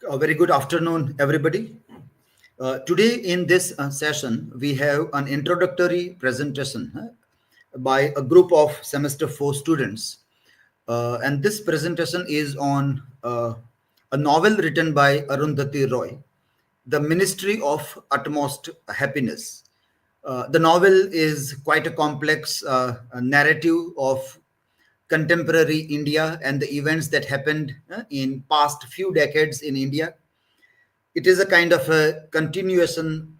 A very good afternoon, everybody. Today, in this session, we have an introductory presentation by a group of semester 4 students. And this presentation is on a novel written by Arundhati Roy, The Ministry of Utmost Happiness. The novel is quite a complex narrative of contemporary India and the events that happened in past few decades in India. It is a kind of a continuation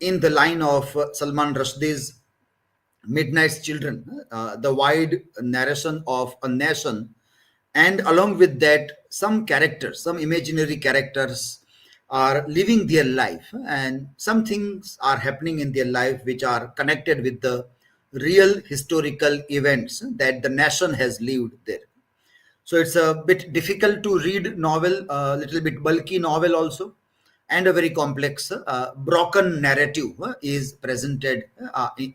in the line of Salman Rushdie's Midnight's Children, the wide narration of a nation, and along with that, some characters, some imaginary characters are living their life, and some things are happening in their life which are connected with the real historical events that the nation has lived there. So it's a bit difficult to read novel, a little bit bulky novel also, and a very complex, broken narrative is presented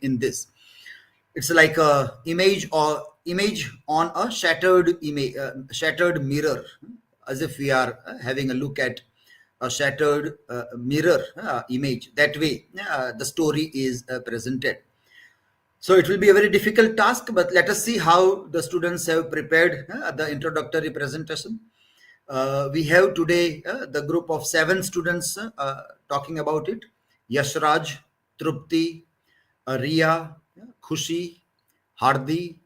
in this. It's like a image on a shattered mirror, as if we are having a look at a shattered mirror image. That way, the story is presented. So it will be a very difficult task, but let us see how the students have prepared the introductory presentation. We have today the group of 7 students talking about it. Yashraj, Trupti, Riya, Khushi, Hardi,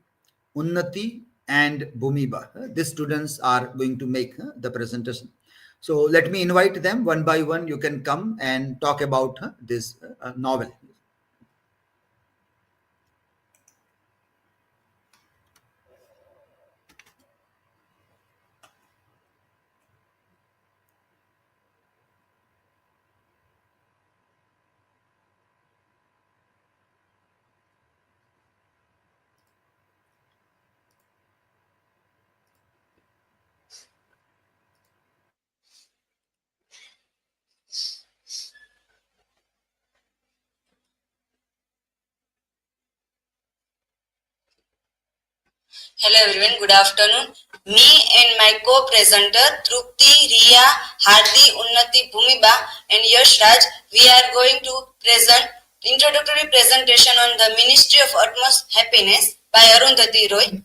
Unnati, and Bhumiba. These students are going to make the presentation. So let me invite them one by one. You can come and talk about this novel. Hello everyone, good afternoon. Me and my co-presenter Trupti, Riya, Hardi, Unnati, Bhumiba and Yashraj, we are going to present introductory presentation on the Ministry of Utmost Happiness by Arundhati Roy.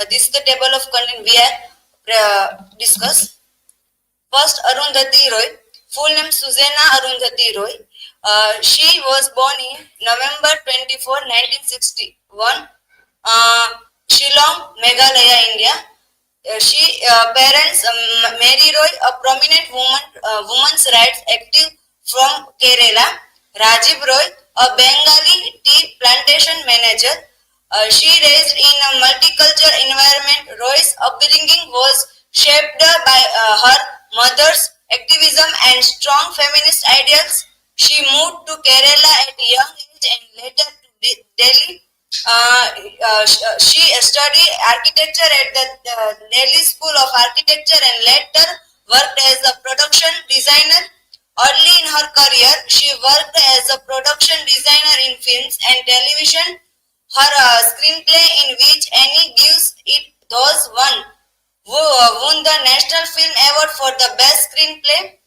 This is the table of content we are discuss. First, Arundhati Roy, full name Susanna Arundhati Roy. She was born in November 24, 1961. Shillong, Meghalaya, India. She parents Mary Roy, a prominent women's rights active from Kerala. Rajiv Roy, a Bengali tea plantation manager. She raised in a multicultural environment. Roy's upbringing was shaped by her mother's activism and strong feminist ideals. She moved to Kerala at a young age and later to Delhi. She studied architecture at the Delhi School of Architecture and later worked as a production designer. Early in her career, she worked as a production designer in films and television. Her screenplay, in which Annie gives it those won the National Film Award for the Best Screenplay.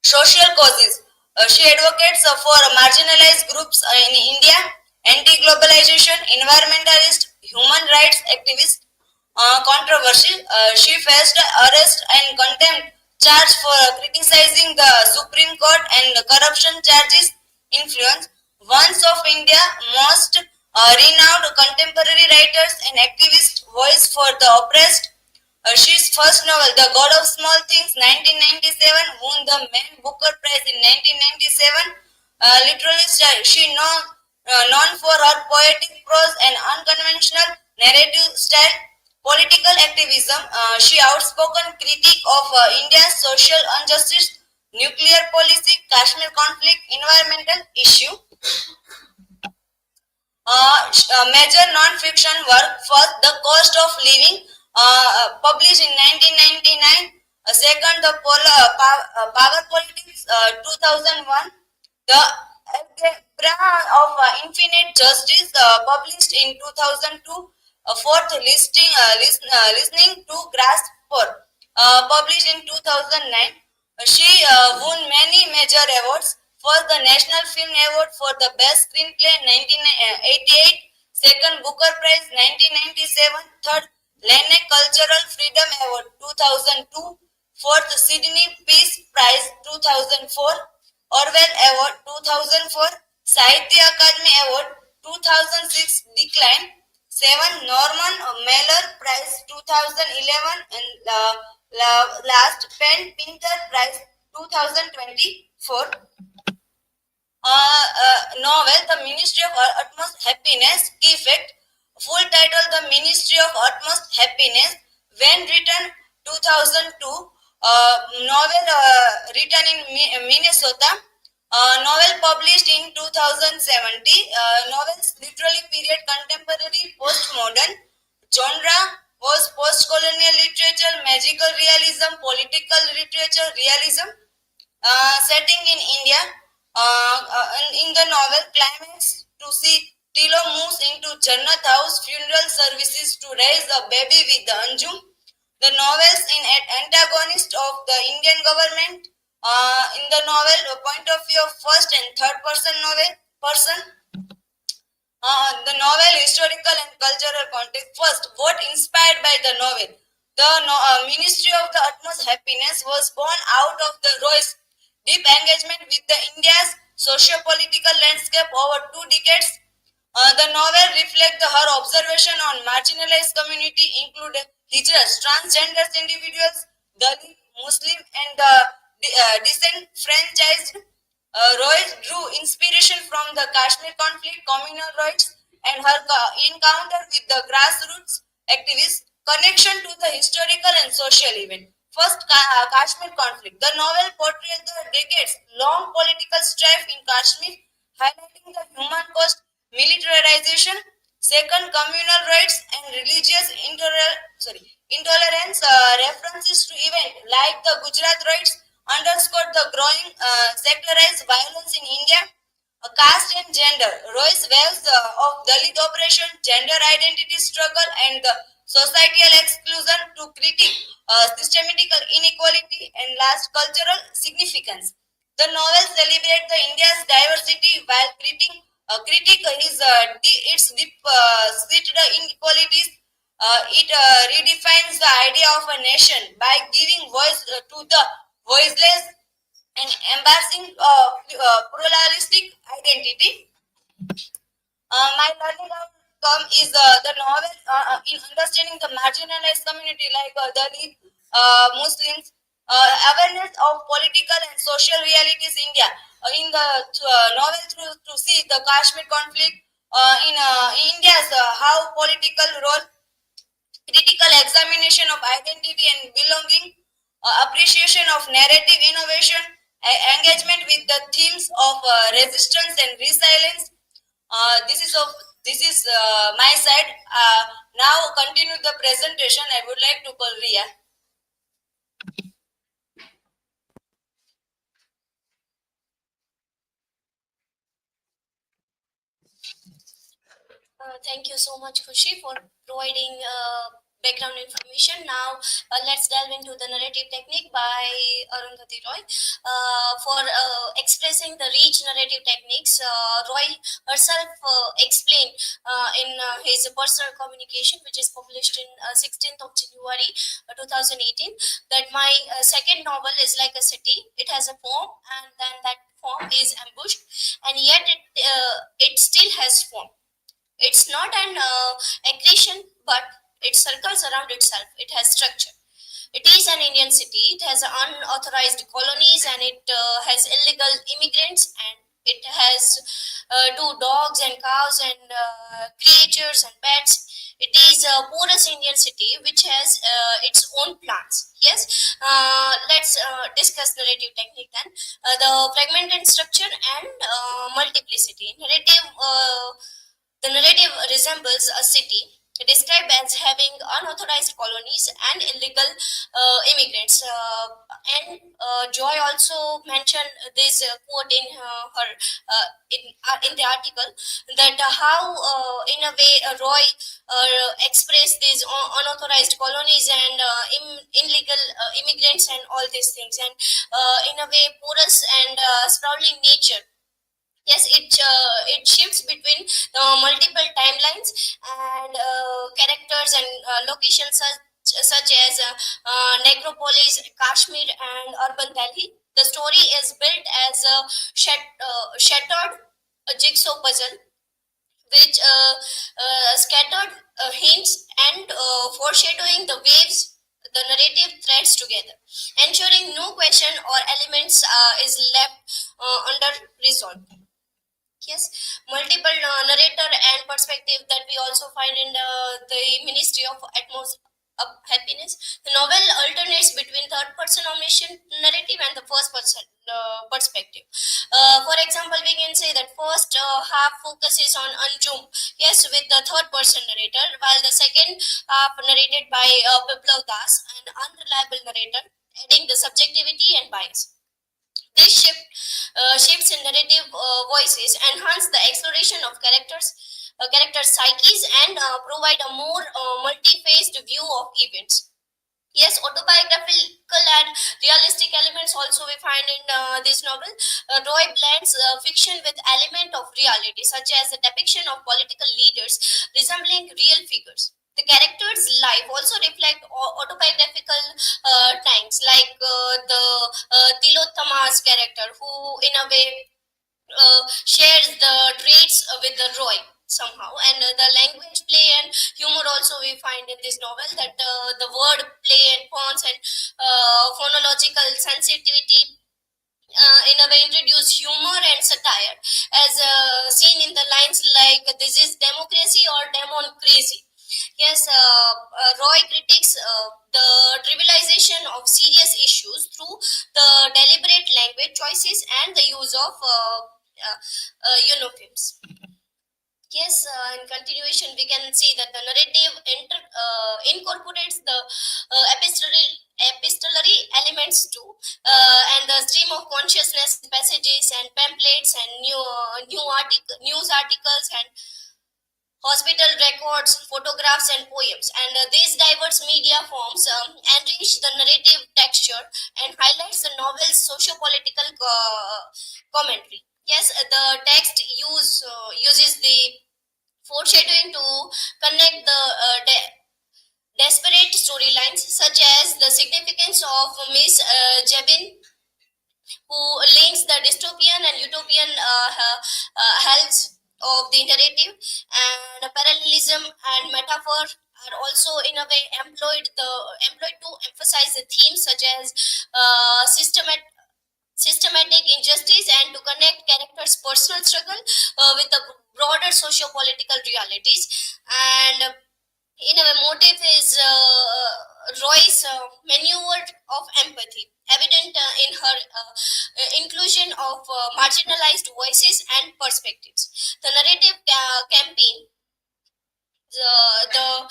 Social causes. She advocates for marginalized groups in India, anti-globalization, environmentalist, human rights activist. Controversy. She faced arrest and contempt charge for criticizing the Supreme Court and corruption charges. Influence. One of India's most renowned contemporary writers and activist, voice for the oppressed. She's first novel, The God of Small Things, 1997, won the Man Booker Prize in 1997. Literary style, known for her poetic prose and unconventional narrative style. Political activism, she outspoken critic of India's social injustice, nuclear policy, Kashmir conflict, environmental issue. Major non-fiction work, first The Cost of Living, published in 1999. Second, The Power Politics, 2001. The Algebra of Infinite Justice, published in 2002. Fourth, Listening to Grasp for. published in 2009. She won many major awards. First, the National Film Award for the Best Screenplay 1988, second Booker Prize 1997, third Lenne Cultural Freedom Award 2002, fourth Sydney Peace Prize 2004, Orwell Award 2004, Sahitya Akademi Award 2006 decline, 7 Norman Mailer Prize 2011, and last Pen Pinter Prize 2024. Novel The Ministry of Utmost Happiness. Key fact: full title The Ministry of Utmost Happiness. When written 2002. Novel written in Minnesota. Novel published in 2017. Novels literary period contemporary postmodern. Genre was post-colonial literature, magical realism, political literature, realism. Setting in India. In the novel, climax to see Tilo moves into Jannat house funeral services to raise a baby with the Anjum. The novels in antagonist of the Indian government. In the novel, a point of view of first and third person. The novel, historical and cultural context. First, what inspired by the novel? The Ministry of the Utmost Happiness was born out of the Roy's deep engagement with the India's socio-political landscape over 2 decades. The novel reflects her observation on marginalized community, include hijras, transgender individuals, Dalit, Muslim, and disenfranchised. Roy drew inspiration from the Kashmir conflict, communal rights, and her encounter with the grassroots activists, connection to the historical and social event. First, Kashmir conflict. The novel portrays the decades-long political strife in Kashmir, highlighting the human cost, militarization. Second, communal rights and religious intolerance. References to events like the Gujarat riots underscored the growing secularized violence in India. Caste and gender. Roy's waves of Dalit oppression, gender identity struggle, and the societal exclusion to critique systematic inequality and last cultural significance. The novel celebrates the India's diversity while critique its deep seated inequalities. It redefines the idea of a nation by giving voice to the voiceless and embracing pluralistic identity. My learning outcome is the novel in understanding the marginalized community like Dalit, Muslims, awareness of political and social realities India. In the novel, to see the Kashmir conflict in India's how political role, critical examination of identity and belonging, appreciation of narrative innovation, engagement with the themes of resistance and resilience. This is my side. Now continue the presentation. I would like to call Riya. Thank you so much, Khushi, for providing background information. Now, let's delve into the narrative technique by Arundhati Roy. For expressing the rich narrative techniques, Roy herself explained in his personal communication, which is published in 16th of January 2018, that my second novel is like a city. It has a form, and then that form is ambushed, and yet it still has form. It's not an accretion, but it circles around itself. It has structure. It is an Indian city. It has unauthorized colonies, and it has illegal immigrants, and it has dogs and cows and creatures and pets. It is a porous Indian city which has its own plants. Yes, let's discuss narrative technique then. The fragmented structure and multiplicity. The narrative resembles a city described as having unauthorized colonies and illegal immigrants. And Joy also mentioned this quote in her in the article, that how in a way Roy expressed these unauthorized colonies and illegal immigrants and all these things, and in a way porous and sprawling nature. Yes, it shifts between multiple timelines and characters and locations such as Necropolis, Kashmir, and urban Delhi. The story is built as a shattered jigsaw puzzle, which scattered hints and foreshadowing the waves, the narrative threads together, ensuring no question or elements is left under resolved. Yes, multiple narrator and perspective that we also find in the Ministry of Happiness. The novel alternates between third person omniscient narrative and the first person perspective. For example, we can say that first half focuses on Anjum, yes, with the third person narrator, while the second half narrated by Biplav Das, an unreliable narrator, adding the subjectivity and bias. This shifts in narrative voices enhance the exploration of character psyches, and provide a more multi-phased view of events. Yes, autobiographical and realistic elements also we find in this novel. Roy blends fiction with element of reality, such as the depiction of political leaders resembling real figures. The character's life also reflect autobiographical times, like the Tilottama's character, who in a way shares the traits with the Roy somehow. And the language play and humor also we find in this novel, that the word play and puns and phonological sensitivity in a way introduce humor and satire, as seen in the lines like "This is democracy or demon crazy." Yes, Roy critiques the trivialization of serious issues through the deliberate language choices and the use of euphemisms. Yes, in continuation, we can see that the narrative incorporates the epistolary elements too, and the stream of consciousness passages and pamphlets and news articles and hospital records, photographs, and poems. And these diverse media forms enrich the narrative texture and highlights the novel's socio-political commentary. Yes, the text uses the foreshadowing to connect the desperate storylines, such as the significance of Miss Jebin, who links the dystopian and utopian health of the narrative, and parallelism and metaphor are also in a way employed to emphasize the themes such as systematic injustice, and to connect characters' personal struggle with the broader socio-political realities. And in a motive is Roy's maneuver of empathy, evident in her inclusion of marginalized voices and perspectives. The narrative campaign, the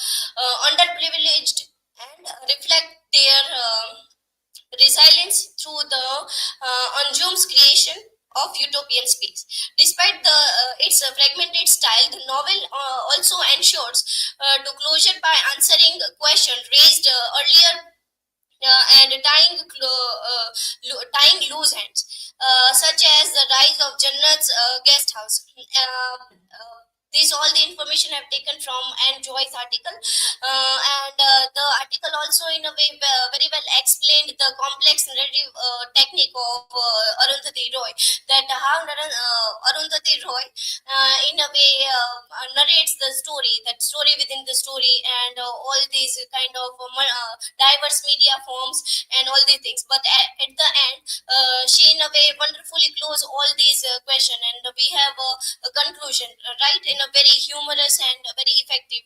underprivileged, and reflect their resilience through the Anjum's creation of utopian space. Despite its fragmented style, the novel also ensures to closure by answering a question raised earlier, and tying loose ends, such as the rise of Jannat's guest house. This all the information I've taken from Anne Joy's article, and the article also in a way very well explained the complex narrative technique of Arundhati Roy, that how Arundhati Roy in a way narrates the story, that story within the story, and all these kind of diverse media forms and all these things. But at the end, she in a way wonderfully close all these questions, and we have a conclusion, right, in a very humorous and a very effective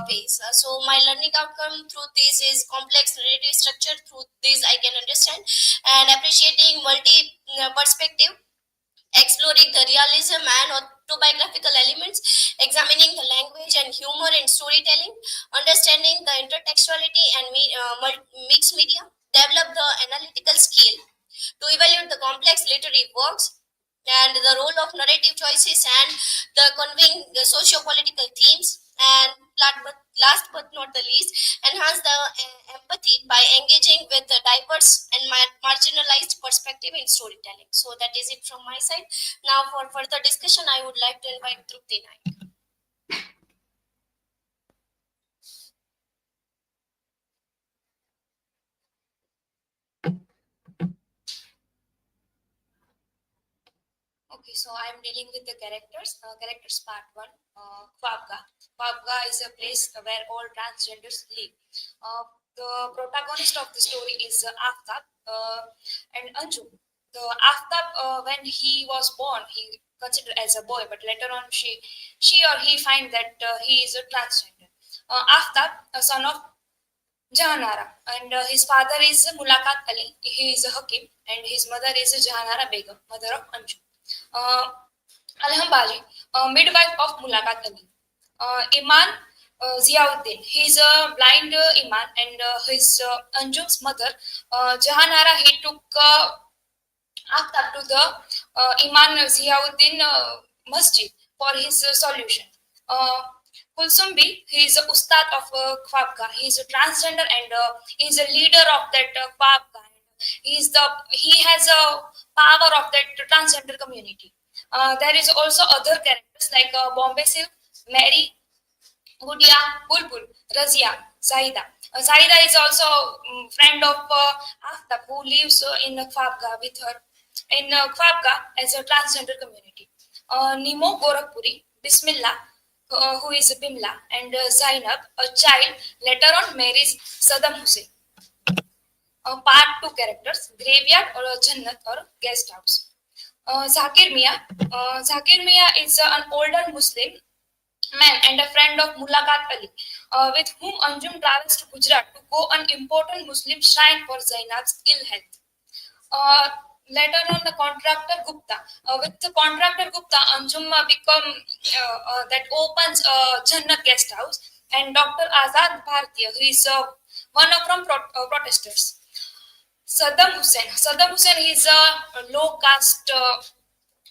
ways. So my learning outcome through this is complex narrative structure. Through this, I can understand and appreciating multi perspective, exploring the realism and biographical elements, examining the language and humor in storytelling, understanding the intertextuality and mixed media, develop the analytical skill to evaluate the complex literary works, and the role of narrative choices and the conveying the socio-political themes, and last but not the least, enhance the empathy by engaging with the diverse and marginalized perspective in storytelling. So that is it from my side. Now for further discussion, I would like to invite Trupti Naik. Okay, so I am dealing with the characters. Characters part 1, Khwabga. Khwabga is a place where all transgenders live. The protagonist of the story is Aftab and Anju. The Aftab, when he was born, he considered as a boy, but later on she or he find that he is a transgender. Aftab, a son of Jahanara, and his father is Mulakat Ali. He is a Hakim, and his mother is Jahanara Begum, mother of Anju. Alhambaji, midwife of Mulakat Ali. Iman Ziauddin, he is a blind Iman, and his Anjum's mother, Jahanara, he took Aftab to the Iman Ziauddin Masjid for his solution. Kulsumbi, he is a ustad of Khwabga. He is a transgender and he is a leader of that Khwabga. He has a power of that transgender community. There is also other characters like Bombay Silk, Mary, Gudia, Bulbul, Razia, Zaida. Zaida is also friend of Aftab, who lives in Khwabga with her in Khwabga as a transgender community. Nimo Gorakhpuri, Bismillah, who is Bimla, and Zainab, a child, later on marries Saddam Hussein. Part 2 characters, graveyard or Jannat or guest house. Zakir Mia. Zakir Mia is an older Muslim man and a friend of Mulakat Ali, with whom Anjum travels to Gujarat to go an important Muslim shrine for Zainab's ill health. Later on, the contractor Gupta. With the contractor Gupta, Anjum become that opens Jannat guest house, and Dr. Azad Bhartiya, who is one of from protesters. Saddam Hussein. Saddam Hussein is a low caste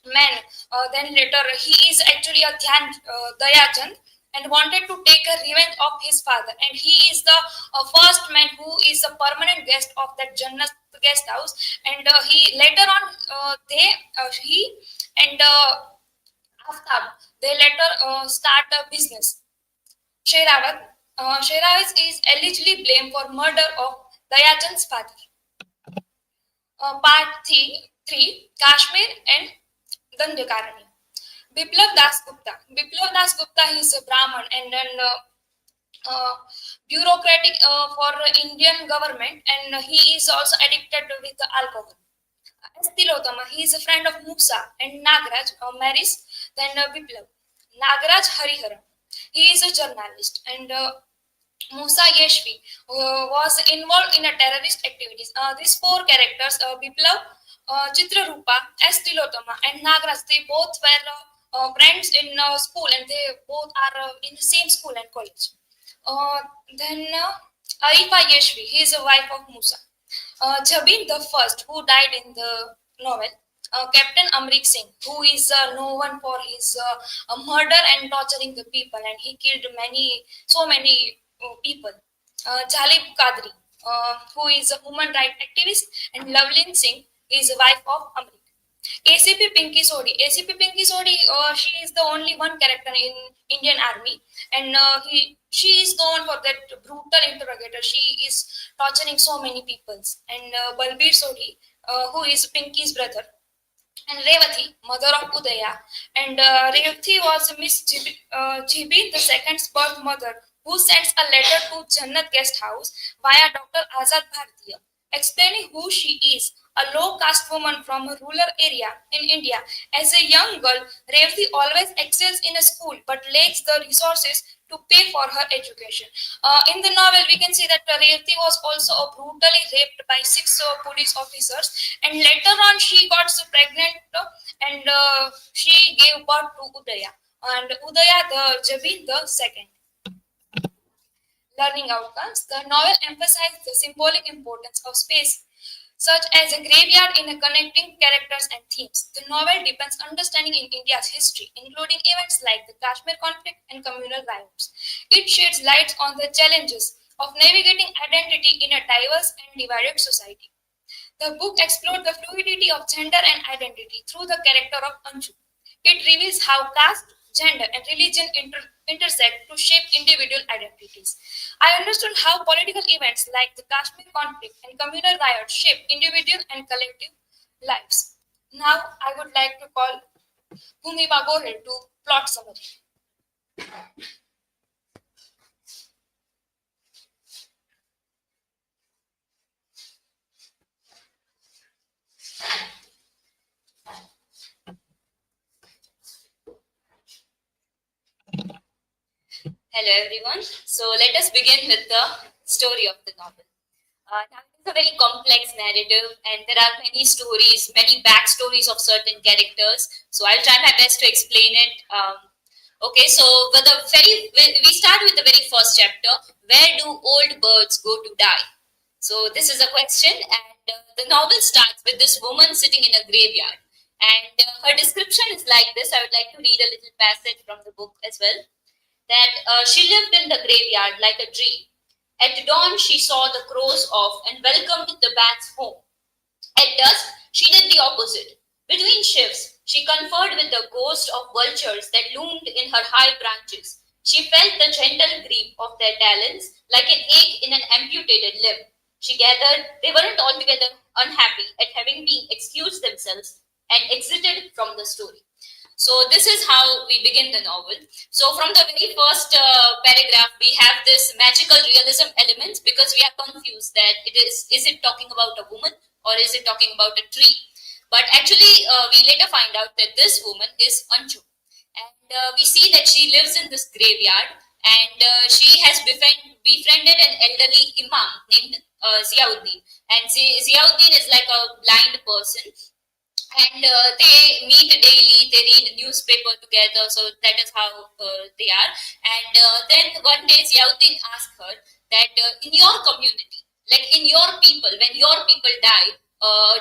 man. Then later, he is actually a Dayachand and wanted to take a revenge of his father. And he is the first man who is a permanent guest of that Jannat guest house. And he later on, he and Aftab, they later start a business. Sherawat is allegedly blamed for murder of Dayachand's father. Part 3, Kashmir and Dandakarani. Biplav Das Gupta. Biplav Das Gupta, he is a Brahmin and then bureaucratic for Indian government, and he is also addicted with alcohol. Tilotama, he is a friend of Musa, and Nagraj marries then Biplav. Nagraj Harihara, he is a journalist, and Musa Yeshvi was involved in a terrorist activities. These 4 characters, Biplav, Chitrarupa, Tilotama, and Nagraj, they both were friends in school, and they both are in the same school and college. Then Arifa Yeshvi, he is a wife of Musa. Jabin the first, who died in the novel. Captain Amrik Singh, who is known for his murder and torturing the people, and he killed so many people. Jalib Kadri, who is a human rights activist, and Lavlin Singh is a wife of Amrik. ACP Pinky Sodi. ACP Pinky Sodi, she is the only one character in Indian Army, and she is known for that brutal interrogator. She is torturing so many people. And Balbir Sodi, who is Pinky's brother. And Revati, mother of Udaya. And Revati was Miss Jibi, the second's birth mother, who sends a letter to Jannat guest house via Dr. Azad Bhartiya, explaining who she is, a low caste woman from a rural area in India. As a young girl, Revati always excels in a school but lacks the resources to pay for her education. In the novel, we can see that Revati was also brutally raped by 6 police officers, and later on she got so pregnant and she gave birth to Udaya. And Udaya the Jabin the second. Learning outcomes. The novel emphasizes the symbolic importance of space, such as a graveyard in connecting characters and themes. The novel deepens understanding in India's history, including events like the Kashmir conflict and communal riots. It sheds light on the challenges of navigating identity in a diverse and divided society. The book explored the fluidity of gender and identity through the character of Anju. It reveals how caste, gender, and religion intersect to shape individual identities. I understood how political events like the Kashmir conflict and communal riots shape individual and collective lives. Now, I would like to call Bhumiba Gohil to plot summary. Hello everyone. So let us begin with the story of the novel. Now it's a very complex narrative and there are many stories, many backstories of certain characters. So I'll try my best to explain it. Okay, so we start with the very first chapter. Where do old birds go to die? So this is a question, and the novel starts with this woman sitting in a graveyard. And her description is like this. I would like to read a little passage from the book as well. That she lived in the graveyard like a dream. At dawn, she saw the crows off and welcomed the bats home. At dusk, she did the opposite. Between shifts, she conferred with the ghost of vultures that loomed in her high branches. She felt the gentle grip of their talons like an ache in an amputated limb. She gathered they weren't altogether unhappy at having been excused themselves and exited from the story. So this is how we begin the novel. So from the very first paragraph, we have this magical realism elements because we are confused that is it talking about a woman or is it talking about a tree? But actually, we later find out that this woman is Anju. And we see that she lives in this graveyard and she has befriended an elderly imam named Ziauddin. And Ziauddin is like a blind person. And they meet daily, they read newspaper together, so that is how they are. And then one day Ziauddin asked her that in your community, like in your people, when your people die,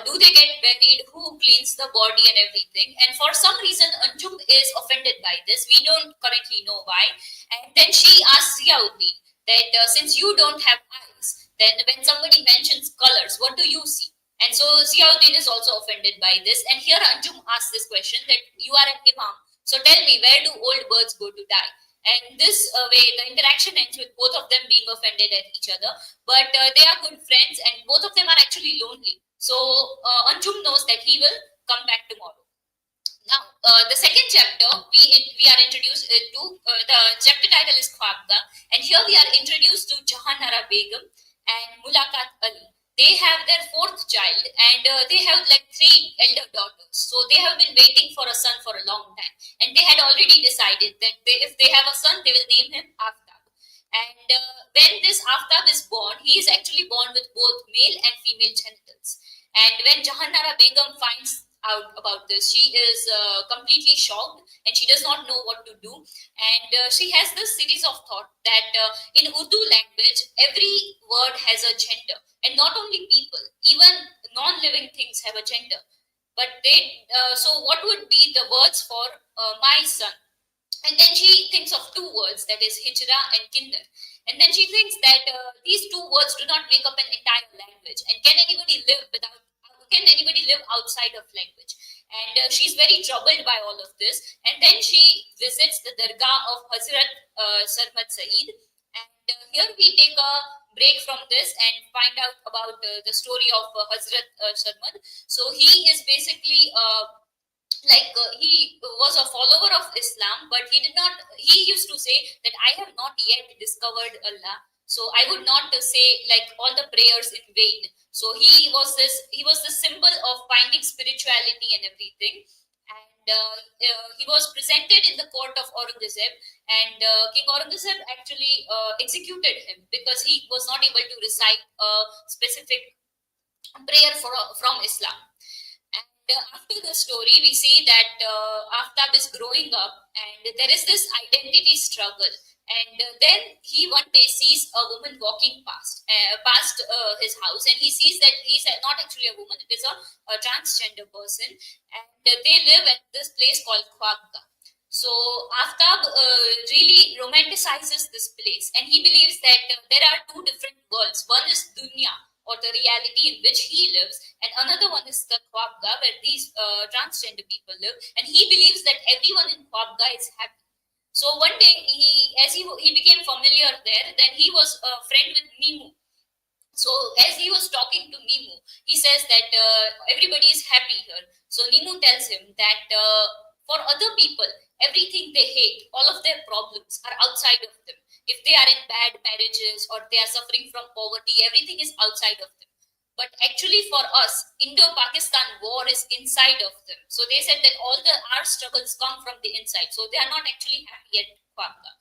do they get buried? Who cleans the body and everything? And for some reason, Anjum is offended by this. We don't currently know why. And then she asks Ziauddin that since you don't have eyes, then when somebody mentions colors, what do you see? And so Ziauddin is also offended by this. And here Anjum asks this question that you are an imam. So tell me, where do old birds go to die? And this way, the interaction ends with both of them being offended at each other. But they are good friends and both of them are actually lonely. So Anjum knows that he will come back tomorrow. Now, the second chapter, we are introduced to, the chapter title is Khwabda. And here we are introduced to Jahanara Begum and Mulakat Ali. They have their fourth child and they have like 3 elder daughters. So they have been waiting for a son for a long time. And they had already decided that if they have a son, they will name him Aftab. And when this Aftab is born, he is actually born with both male and female genitals. And when Jahanara Begum finds out about this, she is completely shocked and she does not know what to do. And she has this series of thought that in Urdu language, every word has a gender. And not only people, even non-living things have a gender. But so what would be the words for my son? And then she thinks of 2 words, that is Hijra and Kinder. And then she thinks that these 2 words do not make up an entire language. And can anybody live outside of language? And she's very troubled by all of this. And then she visits the Dargah of Hazrat Sarmad Saeed. And here we take a break from this and find out about the story of Hazrat Sarmad. So he is basically he was a follower of Islam, but he used to say that I have not yet discovered Allah. So I would not say like all the prayers in vain. So he was the symbol of finding spirituality and everything. And he was presented in the court of Aurangzeb, and King Aurangzeb actually executed him because he was not able to recite a specific prayer from Islam. And after the story, we see that Aftab is growing up, and there is this identity struggle. And then he one day sees a woman walking past his house, and he sees that he's not actually a woman; it is a transgender person, and they live at this place called Khwabga. So Aftab really romanticizes this place, and he believes that there are two different worlds. One is dunya, or the reality in which he lives, and another one is the Khwabga, where these transgender people live, and he believes that everyone in Khwabga is happy. So one day, he became familiar there, then he was a friend with Nimu. So as he was talking to Nimu, he says that everybody is happy here. So Nimu tells him that for other people, everything they hate, all of their problems are outside of them. If they are in bad marriages or they are suffering from poverty, everything is outside of them. But actually for us, Indo-Pakistan war is inside of them. So they said that our struggles come from the inside. So they are not actually happy at Khwabga.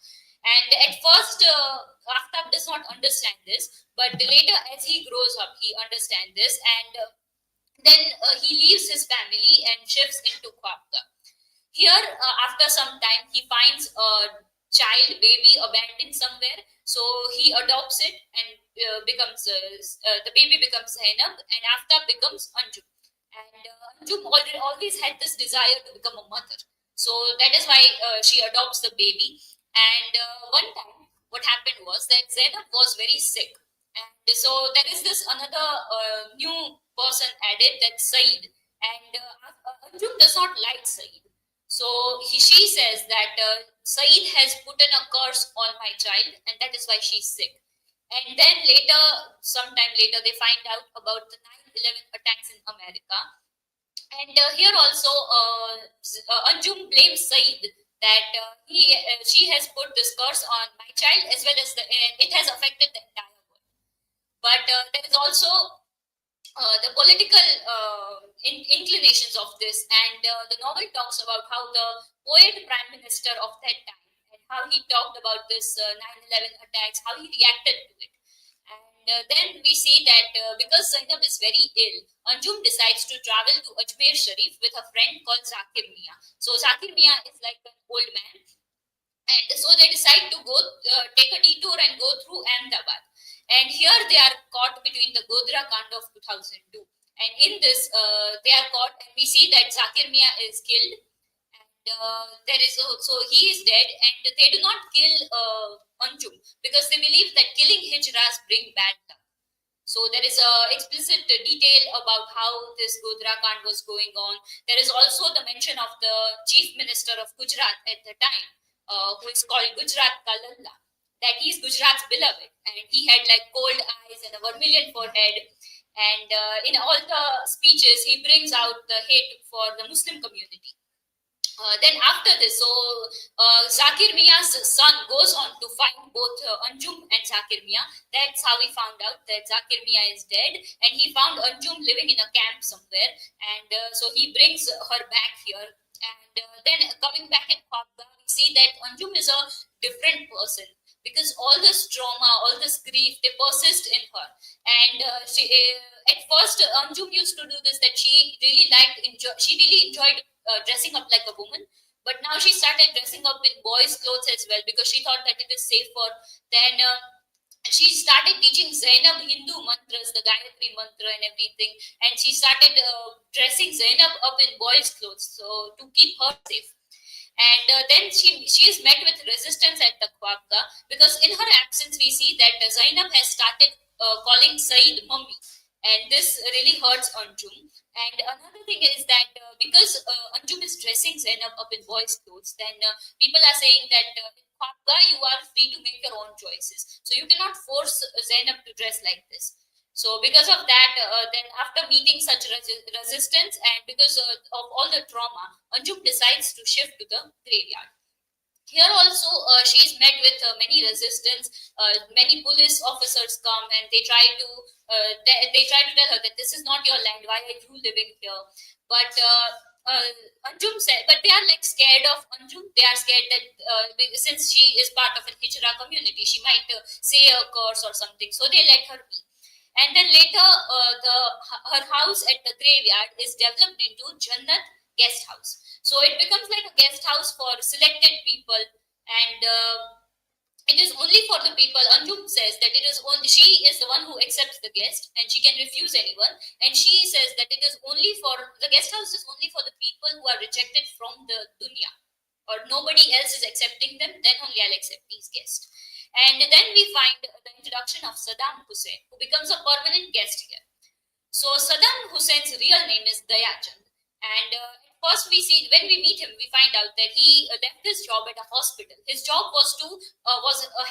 And at first, Aftab does not understand this, but later as he grows up, he understands this, and then he leaves his family and shifts into Khwabga. Here, after some time, he finds a baby abandoned somewhere. So he adopts it, and the baby becomes Zainab, and Aftab becomes Anjum. And Anjum always had this desire to become a mother. So that is why she adopts the baby. And one time, what happened was that Zainab was very sick. And so there is this another new person added, that's Saeed. And Anjum does not like Saeed. So she says that Saeed has put in a curse on my child, and that is why she's sick. And then sometime later, they find out about the 9/11 attacks in America. And here also, Anjum blames Saeed that she has put this curse on my child, as well as it has affected the entire world. But there is also the political inclinations of this, and the novel talks about how the poet prime minister of that time, and how he talked about this 9/11 attacks, how he reacted to it. And then we see that because Zainab is very ill, Anjum decides to travel to Ajmer Sharif with a friend called Zakir Mia. So Zakir Mia is like an old man, and so they decide to go take a detour and go through Ahmedabad. And here they are caught between the Godhra Kand of 2002. And in this, they are caught, and we see that Zakir Mia is killed. And so he is dead, and they do not kill Anjum because they believe that killing Hijras bring bad luck. So there is a explicit detail about how this Godhra Kand was going on. There is also the mention of the chief minister of Gujarat at the time, who is called Gujarat Ka Lalla, that he is Gujarat's beloved, and he had like cold eyes and a vermilion forehead. And in all the speeches, he brings out the hate for the Muslim community. Then after this, so Zakir Mia's son goes on to find both Anjum and Zakir Mia. That's how we found out that Zakir Mia is dead, and he found Anjum living in a camp somewhere, and so he brings her back here. And then coming back in Khwabga, we see that Anjum is a different person, because all this trauma, all this grief, they persist in her. And at first, Anjum used to do this, that she really enjoyed dressing up like a woman. But now she started dressing up in boys' clothes as well, because she thought that it is safer. Then she started teaching Zainab Hindu mantras, the Gayatri mantra and everything. And she started dressing Zainab up in boys' clothes, so to keep her safe. And then she is met with resistance at the Khwabga, because in her absence we see that Zainab has started calling Saeed mummy, and this really hurts Anjum. And another thing is that because Anjum is dressing Zainab up in boys' clothes, then people are saying that in Khwabga you are free to make your own choices, so you cannot force Zainab to dress like this. So because of that, then after meeting such resistance, and because of all the trauma, Anjum decides to shift to the graveyard. Here also, she is met with many resistance. Many police officers come and they try to tell her that this is not your land. Why are you living here? But Anjum said, but they are like scared of Anjum. They are scared that since she is part of a Hijra community, she might say a curse or something. So they let her be. And then later, her house at the graveyard is developed into Jannat guest house. So it becomes like a guest house for selected people, and it is only for the people. Anjum says that it is only she is the one who accepts the guest, and she can refuse anyone. And she says that it is only for the guest house is only for the people who are rejected from the dunya, or nobody else is accepting them. Then only I'll accept these guests. And then we find the introduction of Saddam Hussein, who becomes a permanent guest here. So Saddam Hussein's real name is Dayachand. And at first we see, when we meet him, we find out that he left his job at a hospital. His job was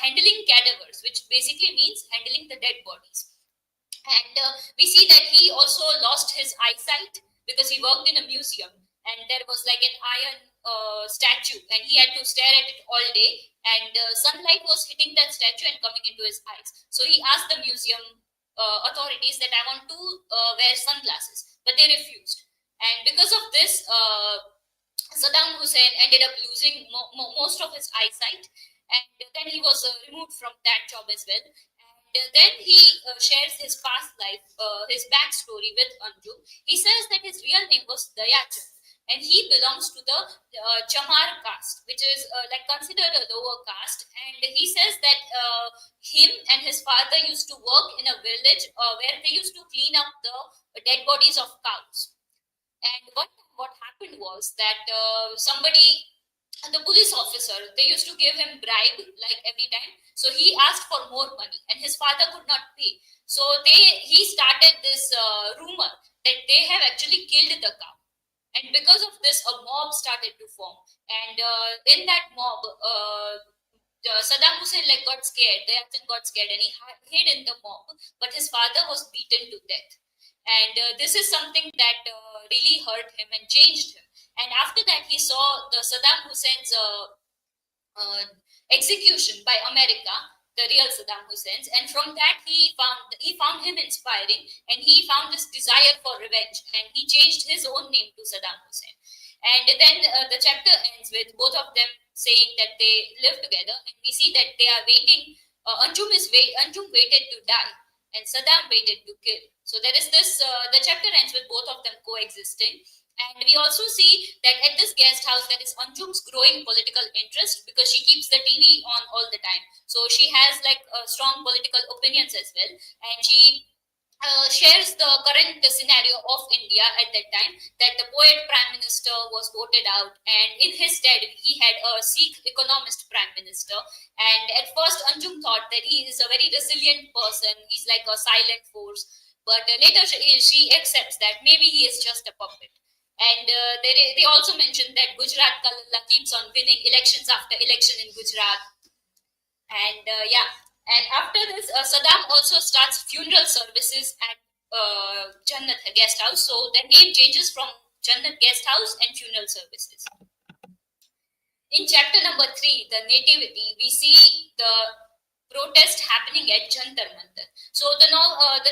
handling cadavers, which basically means handling the dead bodies. And we see that he also lost his eyesight because he worked in a museum, and there was like an iron statue, and he had to stare at it all day, and sunlight was hitting that statue and coming into his eyes. So he asked the museum authorities that I want to wear sunglasses, but they refused. And because of this, Saddam Hussein ended up losing most of his eyesight, and then he was removed from that job as well. And then he shares his past life, his backstory with Anjum. He says that his real name was Dayachand, and he belongs to the Chamar caste, which is like considered a lower caste. And he says that him and his father used to work in a village where they used to clean up the dead bodies of cows. And what happened was that the police officer, they used to give him bribe like every time. So he asked for more money, and his father could not pay. So he started this rumor that they have actually killed the cow. And because of this, a mob started to form. And in that mob, Saddam Hussein got scared. Dayachand got scared, and he hid in the mob. But his father was beaten to death. And this is something that really hurt him and changed him. And after that, he saw the Saddam Hussein's execution by America, the real Saddam Hussein's, and from that he found him inspiring, and he found this desire for revenge, and he changed his own name to Saddam Hussein. And then the chapter ends with both of them saying that they live together, and we see that they are waiting. Anjum waited to die, and Saddam waited to kill. So there is this. The chapter ends with both of them coexisting. And we also see that at this guest house, there is Anjum's growing political interest because she keeps the TV on all the time. So she has strong political opinions as well. And she shares the current scenario of India at that time, that the poet prime minister was voted out, and in his stead, he had a Sikh economist prime minister. And at first, Anjum thought that he is a very resilient person. He's like a silent force. But later, she accepts that maybe he is just a puppet. And they also mentioned that Gujarat Kalala keeps on winning elections after election in Gujarat. And and after this, Saddam also starts funeral services at Jannat Guest House. So the name changes from Jannat Guest House and funeral services. In chapter number 3, the nativity, we see the protest happening at Jantar Mantar. So the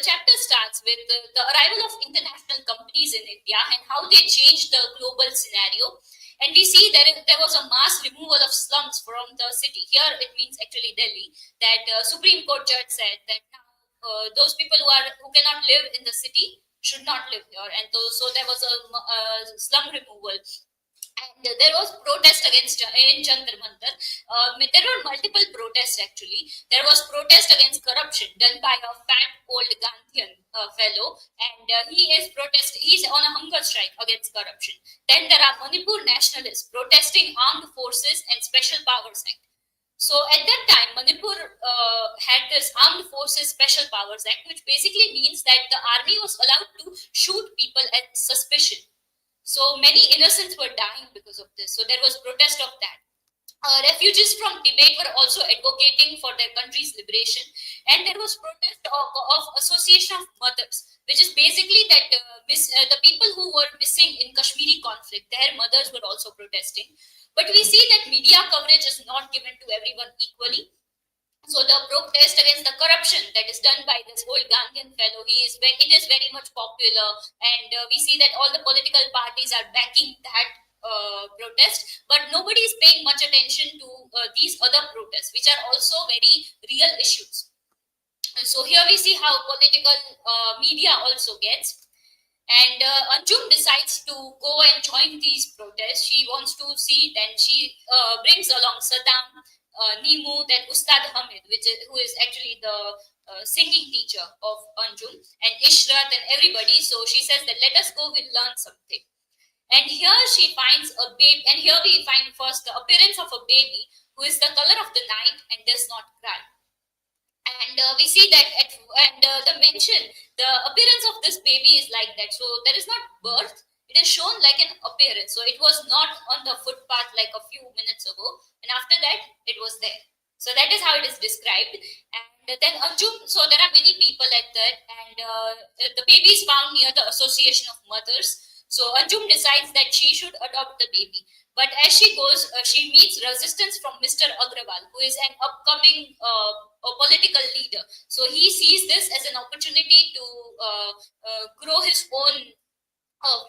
chapter starts with the arrival of international companies in India and how they changed the global scenario. And we see there was a mass removal of slums from the city. Here it means actually Delhi. That Supreme Court judge said that those people who cannot live in the city should not live here. And so there was a slum removal. And there was protest against in Jantar Mantar. There were multiple protests actually. There was protest against corruption done by a fat old Gandhian fellow, and he's on a hunger strike against corruption. Then there are Manipur nationalists protesting armed forces and special powers act. So at that time, Manipur had this Armed Forces Special Powers Act, which basically means that the army was allowed to shoot people at suspicion. So many innocents were dying because of this. So there was protest of that. Refugees from Tibet were also advocating for their country's liberation, and there was protest of Association of Mothers, which is basically that the people who were missing in Kashmiri conflict, their mothers were also protesting. But we see that media coverage is not given to everyone equally. So the protest against the corruption that is done by this old Gandhian fellow, it is very much popular, and we see that all the political parties are backing that protest, but nobody is paying much attention to these other protests, which are also very real issues. So here we see how political media also gets. And Anjum decides to go and join these protests. She wants to see, then she brings along Saddam, Nimu, then Ustad Hamid, who is actually the singing teacher of Anjum, and Ishrat and everybody. So she says that let us go, we'll learn something. And here she finds a baby, and here we find first the appearance of a baby who is the color of the night and does not cry. And we see that the appearance of this baby is like that. So there is not birth, it is shown like an appearance. So it was not on the footpath like a few minutes ago, and after that it was there. So that is how it is described. And then Anjum, so there are many people at that, and the baby is found near the Association of Mothers. So Anjum decides that she should adopt the baby. But as she goes, she meets resistance from Mr. Agrawal, who is an upcoming political leader. So he sees this as an opportunity to grow his own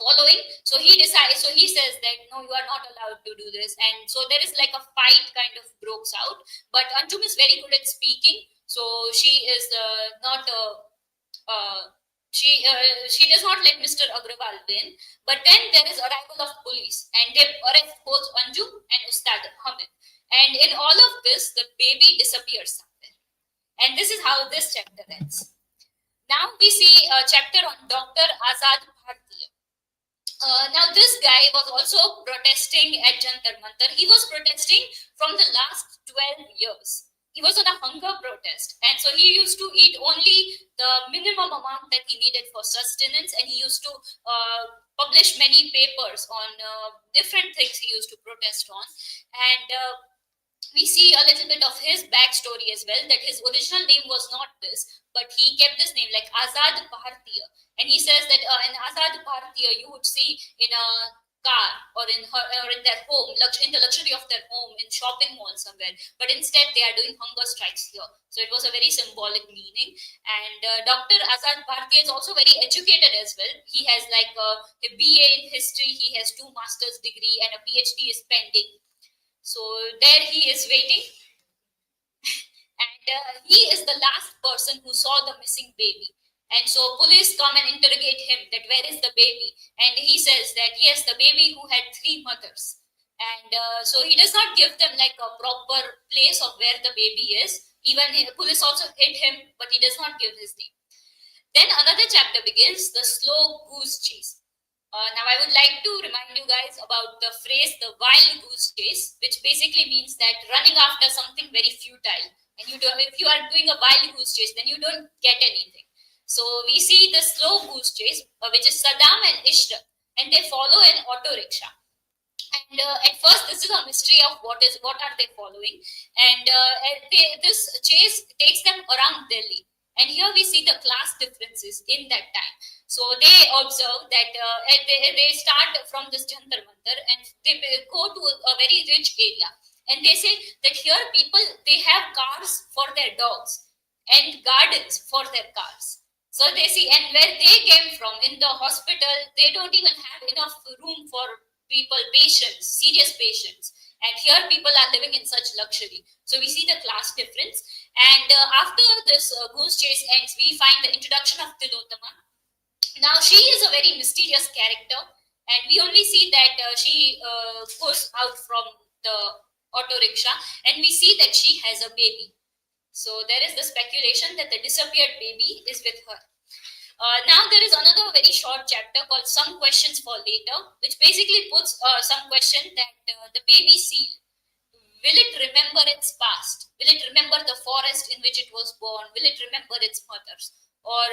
following. So he decides. So he says that no, you are not allowed to do this. And so there is like a fight kind of breaks out. But Anjum is very good at speaking. So she is not. She does not let Mr. Agrawal win, but then there is arrival of police, and they arrest both Anjum and Ustad Hamid. And in all of this, the baby disappears somewhere. And this is how this chapter ends. Now we see a chapter on Dr. Azad Bhartiya. Now this guy was also protesting at Jantar Mantar. He was protesting from the last 12 years. He was on a hunger protest, and so he used to eat only the minimum amount that he needed for sustenance, and he used to publish many papers on different things he used to protest on. And we see a little bit of his backstory as well, that his original name was not this, but he kept this name like Azad Bhartiya. And he says that in Azad Bhartiya, you would see in a car or in their home, in the luxury of their home, in shopping mall somewhere, but instead they are doing hunger strikes here. So it was a very symbolic meaning. And Dr. Azad Bhartiya is also very educated as well. He has like a BA in history, he has 2 master's degree, and a PhD is pending. So there he is waiting, and he is the last person who saw the missing baby. And so police come and interrogate him that where is the baby? And he says that yes, the baby who had 3 mothers. And so he does not give them like a proper place of where the baby is. Even police also hit him, but he does not give his name. Then another chapter begins, the slow goose chase. Now I would like to remind you guys about the phrase, the wild goose chase, which basically means that running after something very futile. And if you are doing a wild goose chase, then you don't get anything. So we see the slow goose chase, which is Saddam and Ishrat, and they follow an auto rickshaw. And at first, this is a mystery of what are they following. And this chase takes them around Delhi. And here we see the class differences in that time. So they observe that they start from this Jantar Mantar and they go to a very rich area. And they say that here people, they have cars for their dogs and gardens for their cars. So they see, and where they came from in the hospital, they don't even have enough room for patients, serious patients. And here people are living in such luxury. So we see the class difference. And after this goose chase ends, we find the introduction of Tilotama. Now she is a very mysterious character. And we only see that she goes out from the auto rickshaw. And we see that she has a baby. So there is the speculation that the disappeared baby is with her. Now there is another very short chapter called Some Questions for Later, which basically puts some question that the baby seal, will it remember its past? Will it remember the forest in which it was born? Will it remember its mothers? Or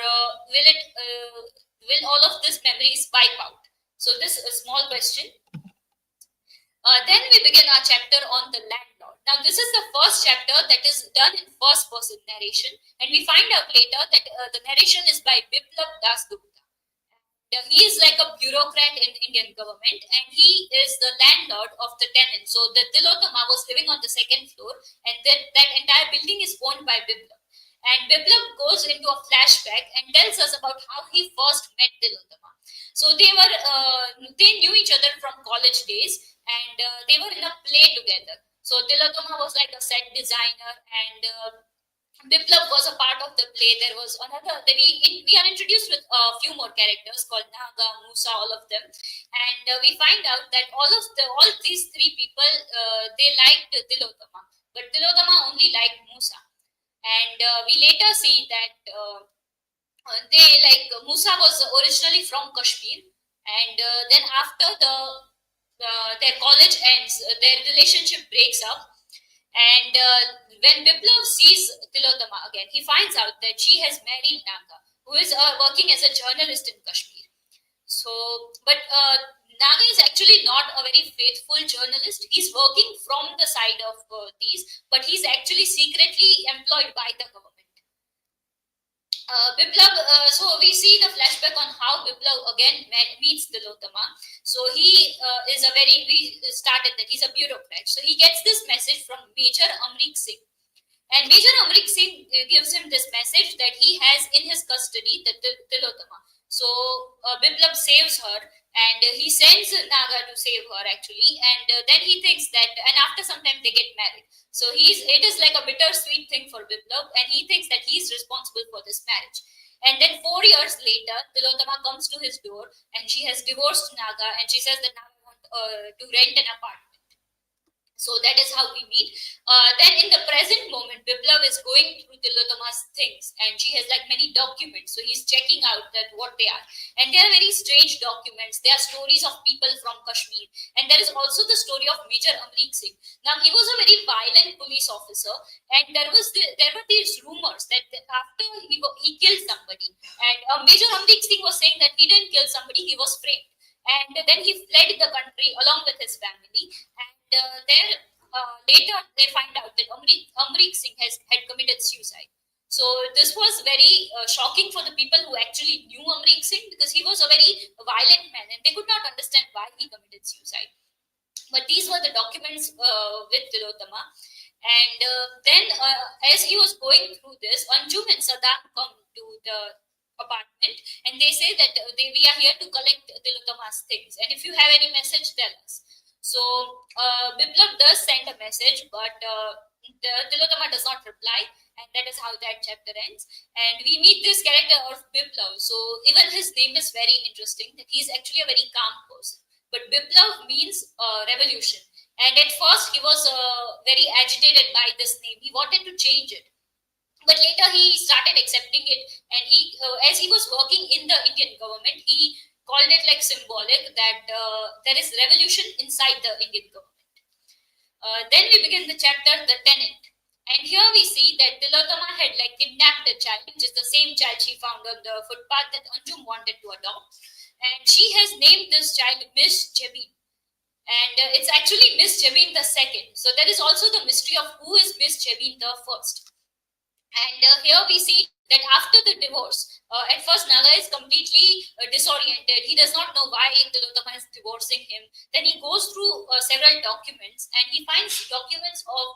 will all of these memories wipe out? So this is a small question. Then we begin our chapter on the landlord. Now, this is the first chapter that is done in first person narration, and we find out later that the narration is by Biplab Das Gupta. He is like a bureaucrat in Indian government, and he is the landlord of the tenant. So the Tilotama was living on the second floor, and then that entire building is owned by Biplab. And Biplab goes into a flashback and tells us about how he first met Tilotama. So they knew each other from college days, and they were in a play together. So Tilotama was like a set designer, and Biplab was a part of the play. There was another. We are introduced with a few more characters called Naga, Musa, all of them, and we find out that all these three people they liked Tilotama, but Tilotama only liked Musa, and we later see that Musa was originally from Kashmir, and then after their college ends, their relationship breaks up. And when Biplab sees Tilotama again, he finds out that she has married Naga, who is working as a journalist in Kashmir. So, but Naga is actually not a very faithful journalist. He's working from the side of these, but he's actually secretly employed by the government. Biplab, so we see the flashback on how Biplab again meets Tilotama. So he we started that he's a bureaucrat. So he gets this message from Major Amrik Singh. And Major Amrik Singh gives him this message that he has in his custody the Tilotama. So Biplab saves her, and he sends Naga to save her actually. And then he thinks that, and after some time they get married. So it is like a bittersweet thing for Biplab, and he thinks that he's responsible for this marriage. And then 4 years later, Tilotama comes to his door, and she has divorced Naga, and she says that Naga wants to rent an apartment. So that is how we meet. Then in the present moment, Biplab is going through Tilotama's things, and she has like many documents. So he's checking out that what they are. And they are very strange documents. They are stories of people from Kashmir. And there is also the story of Major Amrik Singh. Now, he was a very violent police officer, and there were these rumors that after he killed somebody, and Major Amrik Singh was saying that he didn't kill somebody, he was framed. And then he fled the country along with his family. And later they find out that Amrik Singh had committed suicide. So this was very shocking for the people who actually knew Amrik Singh, because he was a very violent man and they could not understand why he committed suicide. But these were the documents with Tilotama. And then as he was going through this, Anjum and Saddam come to the apartment, and they say that we are here to collect Tilotama's things, and if you have any message, tell us. So Biplab does send a message, but Tilotama does not reply, and that is how that chapter ends. And we meet this character of Biplab. So even his name is very interesting, that he's actually a very calm person. But Biplab means revolution, and at first he was very agitated by this name. He wanted to change it, but later he started accepting it, and he as he was working in the Indian government, he called it like symbolic that there is revolution inside the Indian government. Then we begin the chapter, The Tenant. And here we see that Tilotama had like kidnapped a child, which is the same child she found on the footpath that Anjum wanted to adopt. And she has named this child Miss Jabin. And it's actually Miss Jabin the second. So there is also the mystery of who is Miss Jabin the first. And here we see that after the divorce, at first Naga is completely disoriented. He does not know why Tilotama is divorcing him. Then he goes through several documents, and he finds documents of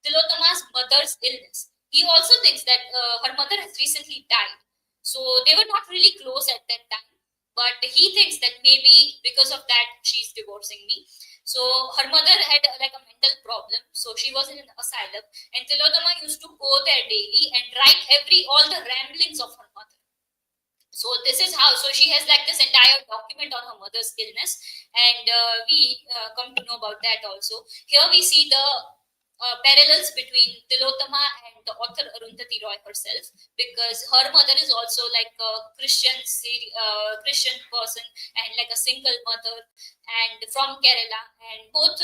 Tilotama's mother's illness. He also thinks that her mother has recently died. So they were not really close at that time. But he thinks that maybe because of that, she's divorcing me. So her mother had like a mental problem. So she was in an asylum. And Tilotama used to go there daily and write all the ramblings of her mother. So this is how, so she has like this entire document on her mother's illness. And we come to know about that also. Here we see the parallels between Tilotama and the author Arundhati Roy herself, because her mother is also like a Christian person and like a single mother and from Kerala. And both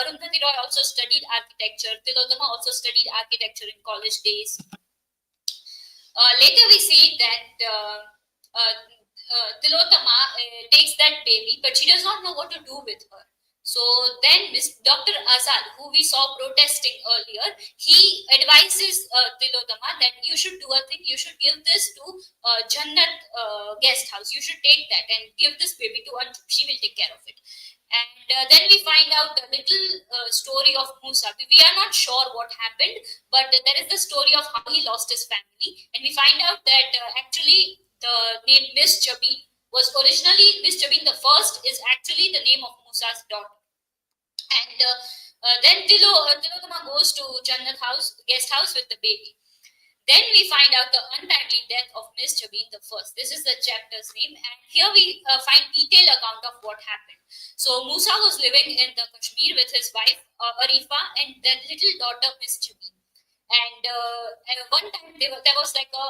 Arundhati Roy also studied architecture. Tilotama also studied architecture in college days. Later we see that Tilotama takes that baby, but she does not know what to do with her. So then Dr. Azad, who we saw protesting earlier, he advises Tilotama that you should do a thing, you should give this to Jannat guest house. You should take that and give this baby to Anju. She will take care of it. And then we find out a little story of Musa. We are not sure what happened, but there is the story of how he lost his family. And we find out that actually the name Miss Jabin was originally, Miss Jabin the first is actually the name of Musa's daughter. And then Tilotama goes to Jannat house, guest house with the baby. Then we find out the untimely death of Miss Jabin the first. This is the chapter's name, and here we find detailed account of what happened. So Musa was living in the Kashmir with his wife Arifa and their little daughter Miss Jabin. And one time there was like a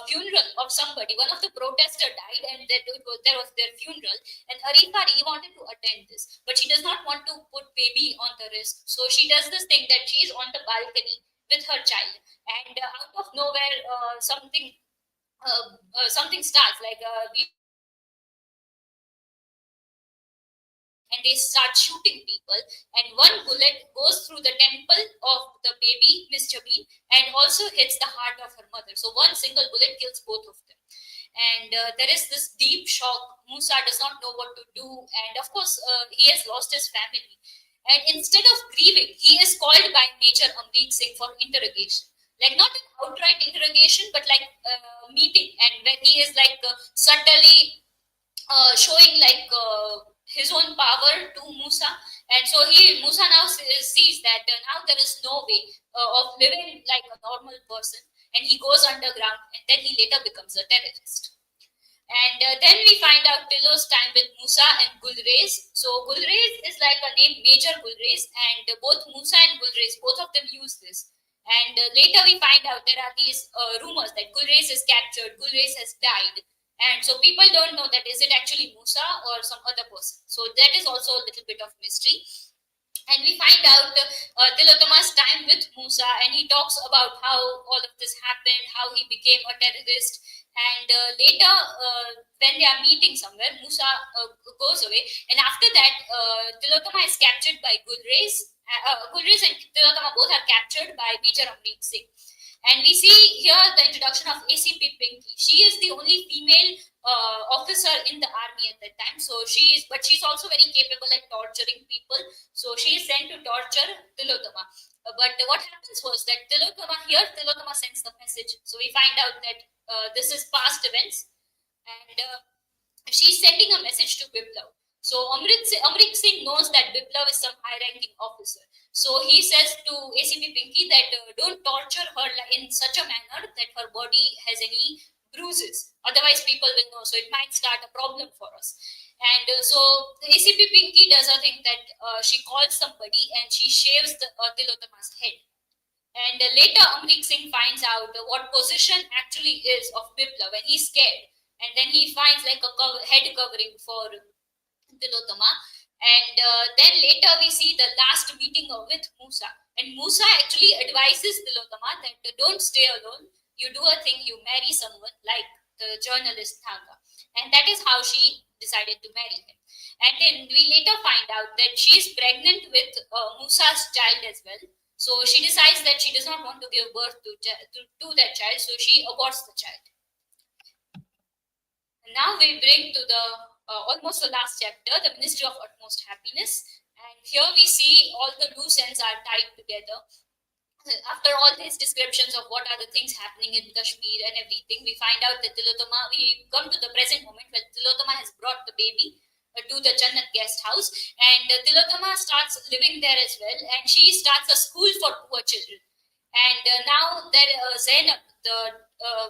funeral of somebody. One of the protesters died, and there was their funeral. And Arifa really wanted to attend this, but she does not want to put baby on the risk. So she does this thing that she is on the balcony with her child, and out of nowhere, something starts like and they start shooting people, and one bullet goes through the temple of the baby Miss Jabin and also hits the heart of her mother. So one single bullet kills both of them, and there is this deep shock. Musa does not know what to do, and of course he has lost his family, and instead of grieving, he is called by Major Amrit Singh for interrogation. Like not an outright interrogation, but like meeting, and when he is like subtly showing like his own power to Musa, and so Musa now sees that now there is no way of living like a normal person, and he goes underground, and then he later becomes a terrorist. And then we find out Tilo's time with Musa and Gulrez. So Gulrez is like a name, Major Gulrez, and both Musa and Gulrez, both of them use this. And later we find out there are these rumors that Gulrez is captured, Gulrez has died. And so people don't know that is it actually Musa or some other person. So that is also a little bit of mystery. And we find out Tilotama's time with Musa, and he talks about how all of this happened, how he became a terrorist. And later, when they are meeting somewhere, Musa goes away. And after that, Tilotama is captured by Gulrez. Gulrez and Tilotama both are captured by Major Amrit Singh. And we see here the introduction of ACP Pinky. She is the only female officer in the army at that time. So but she's also very capable at torturing people. So she is sent to torture Tilotama. But what happens was that Tilotama sends the message. So we find out that this is past events, and she's sending a message to Biplav. So Amrit Singh knows that Biplav is some high-ranking officer. So he says to ACP Pinky that don't torture her in such a manner that her body has any bruises. Otherwise, people will know. So it might start a problem for us. And so the ACP Pinky does a thing that she calls somebody and she shaves Tilotama's head. And later, Amrit Singh finds out what position actually is of Biplav, and he's scared. And then he finds like a head covering for Tilotama. And then later we see the last meeting with Musa. And Musa actually advises Tilotama that don't stay alone. You do a thing, you marry someone like the journalist Thanga. And that is how she decided to marry him. And then we later find out that she is pregnant with Musa's child as well. So she decides that she does not want to give birth to that child. So she aborts the child. And now we bring to the almost the last chapter, the Ministry of Utmost Happiness. And here we see all the loose ends are tied together. After all these descriptions of what are the things happening in Kashmir and everything, we find out that Tilotama, we come to the present moment where Tilotama has brought the baby to the Jannat guest house, and Tilotama starts living there as well, and she starts a school for poor children. And now there Zainab, the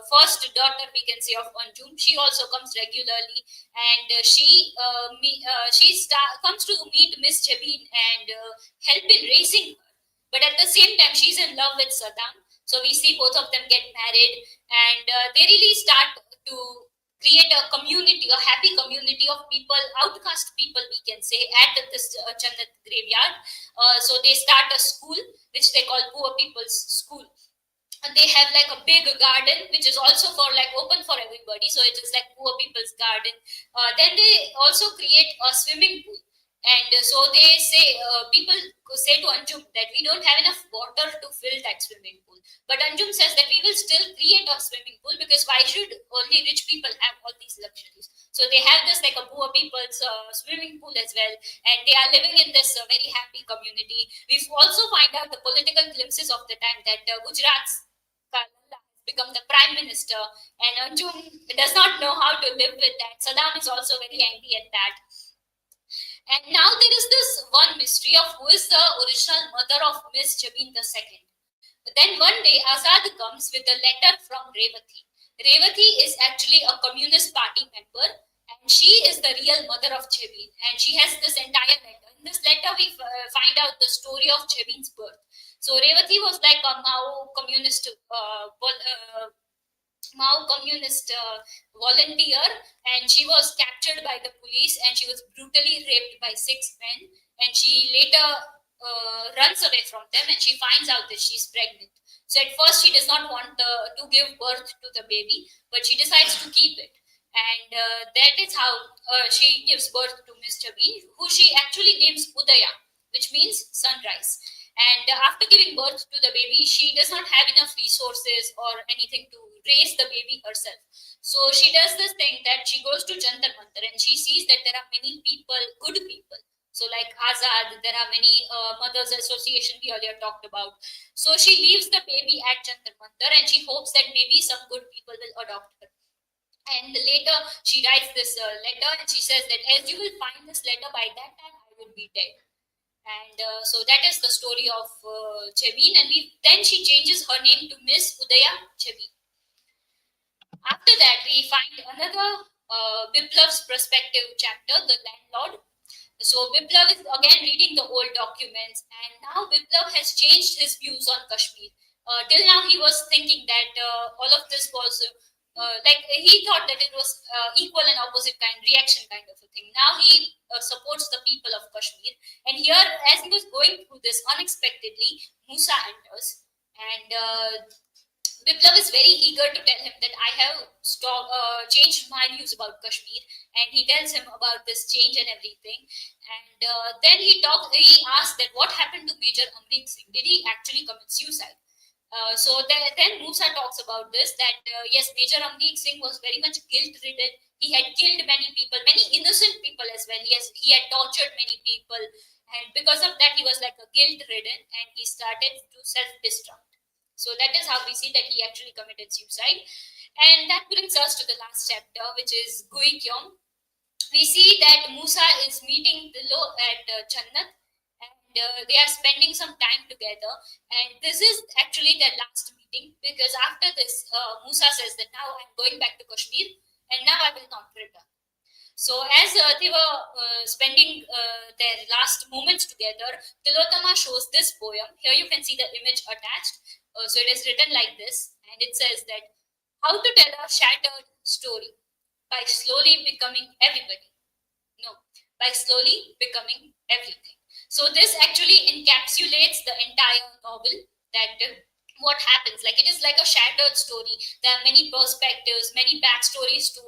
first daughter, we can say, of Anjum, she also comes regularly, and she comes to meet Miss Jabin and help in raising her. But at the same time, she's in love with Saddam. So we see both of them get married, and they really start to create a community, a happy community of people, outcast people, we can say, at this Jannat graveyard. So they start a school, which they call Poor People's School. And they have like a big garden, which is also for like open for everybody. So it is like Poor People's Garden. Then they also create a swimming pool. And so they say, people say to Anjum that we don't have enough water to fill that swimming pool. But Anjum says that we will still create a swimming pool, because why should only rich people have all these luxuries? So they have this like a poor people's swimming pool as well, and they are living in this very happy community. We also find out the political glimpses of the time that Gujarat's Kalala has become the prime minister, and Anjum does not know how to live with that. Saddam is also very angry at that. And now there is this one mystery of who is the original mother of Miss Jabin II. But then one day Azad comes with a letter from Revathi. Revathi is actually a Communist Party member, and she is the real mother of Jabin. And she has this entire letter. In this letter, we find out the story of Jabin's birth. So Revathi was like a Mao communist volunteer, and she was captured by the police, and she was brutally raped by 6 men, and she later runs away from them, and she finds out that she's pregnant. So at first she does not want to give birth to the baby, but she decides to keep it, and that is how she gives birth to Miss Jabin, who she actually names Udaya, which means sunrise. And after giving birth to the baby, she does not have enough resources or anything to raise the baby herself. So she does this thing that she goes to Jantar Mantar, and she sees that there are many people, good people. So like Azad, there are many mothers association we earlier talked about. So she leaves the baby at Jantar Mantar, and she hopes that maybe some good people will adopt her. And later she writes this letter, and she says that as you will find this letter, by that time I will be dead. And so that is the story of Jabin, and then she changes her name to Miss Udaya Jabin. After that, we find another Biplav's perspective chapter, the landlord. So Biplav is again reading the old documents, and now Biplav has changed his views on Kashmir. Till now, he was thinking that all of this was like he thought that it was equal and opposite reaction kind of a thing. Now he supports the people of Kashmir, and here, as he was going through this, unexpectedly Musa enters, and Biplav is very eager to tell him that I have changed my views about Kashmir, and he tells him about this change and everything. And then he asks that what happened to Major Amrit Singh? Did he actually commit suicide? So then Musa talks about this, that yes, Major Amrit Singh was very much guilt-ridden. He had killed many people, many innocent people as well. Yes, he had tortured many people, and because of that, he was like a guilt-ridden, and he started to self-destruct. So that is how we see that he actually committed suicide. And that brings us to the last chapter, which is Gui Kyom. We see that Musa is meeting Dilo at Jannat, and they are spending some time together. And this is actually their last meeting, because after this, Musa says that now I'm going back to Kashmir, and now I will not return. So as they were spending their last moments together, Tilotama shows this poem. Here you can see the image attached. So it is written like this, and it says that how to tell a shattered story by slowly becoming everybody. No, by slowly becoming everything. So this actually encapsulates the entire novel, that what happens, like it is like a shattered story. There are many perspectives, many backstories to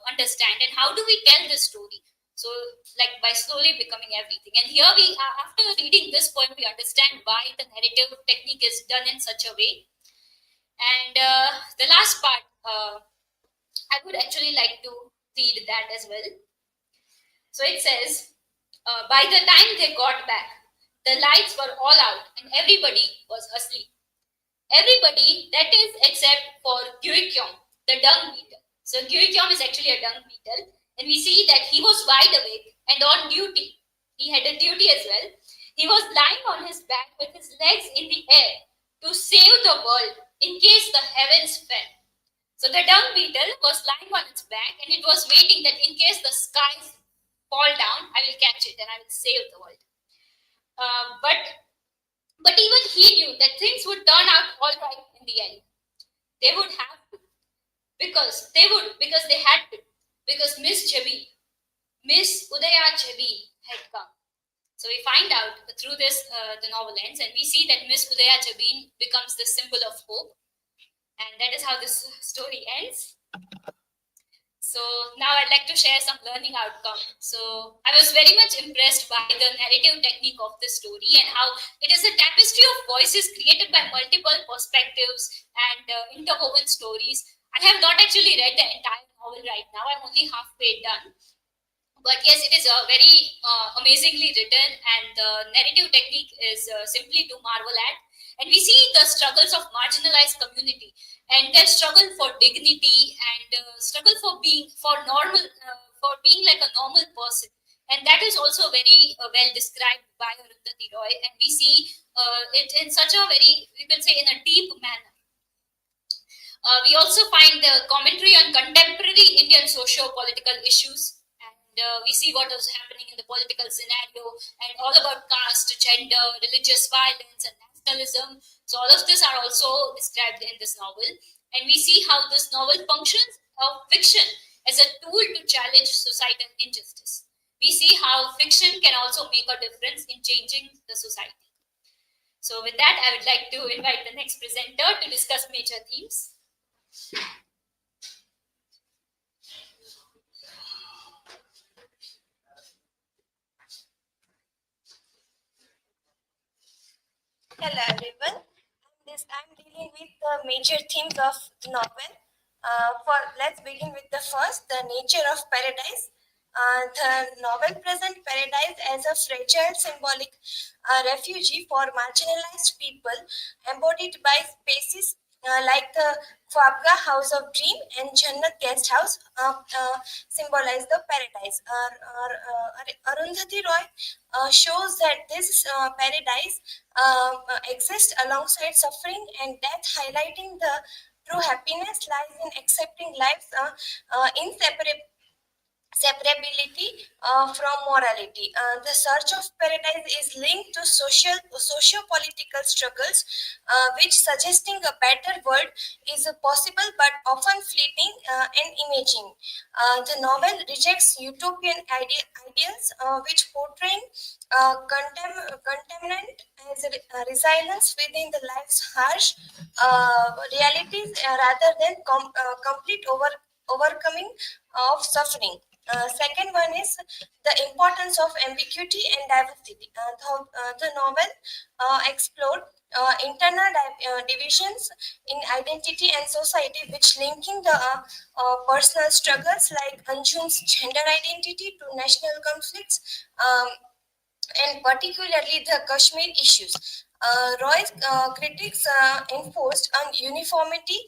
understand, and how do we tell this story? So like by slowly becoming everything. And here we after reading this poem, we understand why the narrative technique is done in such a way. And the last part, I would actually like to read that as well. So it says, by the time they got back, the lights were all out and everybody was asleep. Everybody, that is except for Gyuikyom, the dung beetle. So Gyuikyom is actually a dung beetle, and we see that he was wide awake and on duty. He had a duty as well. He was lying on his back with his legs in the air to save the world in case the heavens fell. So the dung beetle was lying on its back, and it was waiting that in case the skies fall down, I will catch it and I will save the world. But even he knew that things would turn out all right in the end. They would have to, because they had to, because Miss Udaya Jabi had come. So we find out through this, the novel ends, and we see that Miss Udaya Jabi becomes the symbol of hope, and that is how this story ends. So now I'd like to share some learning outcome. So I was very much impressed by the narrative technique of the story and how it is a tapestry of voices created by multiple perspectives and interwoven stories. I have not actually read the entire novel right now. I'm only halfway done. But yes, it is very amazingly written, and the narrative technique is simply to marvel at. And we see the struggles of marginalized community and their struggle for dignity and struggle for being for being like a normal person. And that is also very well described by Arundhati Roy. And we see it in such a very, we can say, in a deep manner. We also find the commentary on contemporary Indian socio-political issues, and we see what was happening in the political scenario and all about caste, gender, religious violence, and nationalism. So all of this are also described in this novel, and we see how this novel functions of fiction as a tool to challenge societal injustice. We see how fiction can also make a difference in changing the society. So with that, I would like to invite the next presenter to discuss major themes. Hello everyone. I'm dealing with the major themes of the novel. Let's begin with the first, the nature of paradise. The novel presents paradise as a fragile symbolic refugee for marginalized people, embodied by spaces like the Khwabga House of Dream and Jannat Guest House symbolize the paradise. Arundhati Roy shows that this paradise exists alongside suffering and death, highlighting the true happiness lies in accepting life's separability from morality. The search of paradise is linked to socio-political struggles, which suggesting a better world is possible but often fleeting and imaging. The novel rejects utopian ideals, which portray contentment as resilience within the life's harsh realities rather than complete overcoming of suffering. Second one is the importance of ambiguity and diversity. The novel explored internal divisions in identity and society, which linking the personal struggles like Anjum's gender identity to national conflicts. And particularly the Kashmir issues. Roy's critics enforced on uniformity,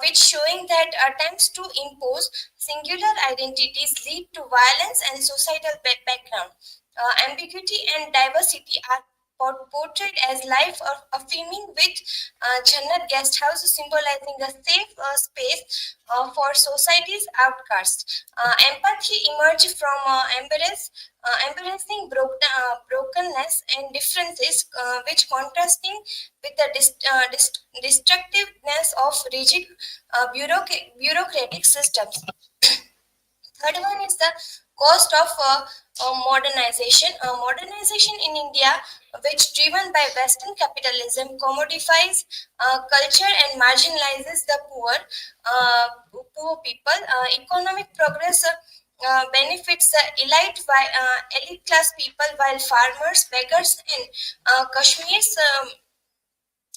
which showing that attempts to impose singular identities lead to violence and societal background. Ambiguity and diversity are portrayed as life affirming, with Jannat Guest House symbolizing a safe space for society's outcasts. Empathy emerged from embracing brokenness and differences, which contrasting with the destructiveness of rigid bureaucratic systems. Third one is the cost of modernization. Modernization in India, which driven by Western capitalism, commodifies culture and marginalizes the poor people. Economic progress benefits the elite class people, while farmers, beggars, and Kashmir's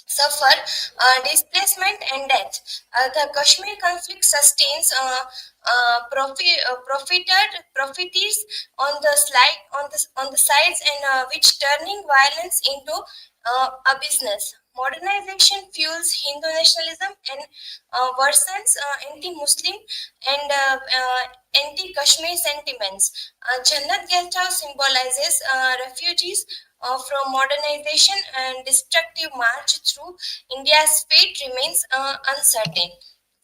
suffer displacement and death. The Kashmir conflict sustains profiteers on the sides, and which turning violence into a business. Modernization fuels Hindu nationalism and worsens anti-Muslim and anti-Kashmir sentiments. Jannat Guest House symbolizes refugees from modernization and destructive march through India's fate remains uncertain.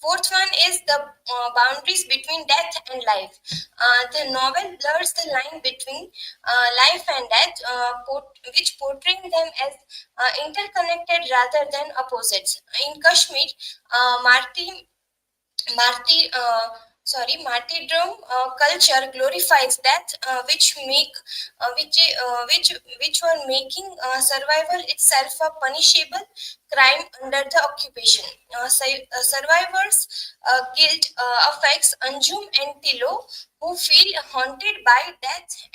Fourth one is the boundaries between death and life. The novel blurs the line between life and death, which portraying them as interconnected rather than opposites. In Kashmir, Marty martyrdom culture glorifies death, which were making survival itself a punishable crime under the occupation. Survivors' guilt affects Anjum and Tilo, who feel haunted by deaths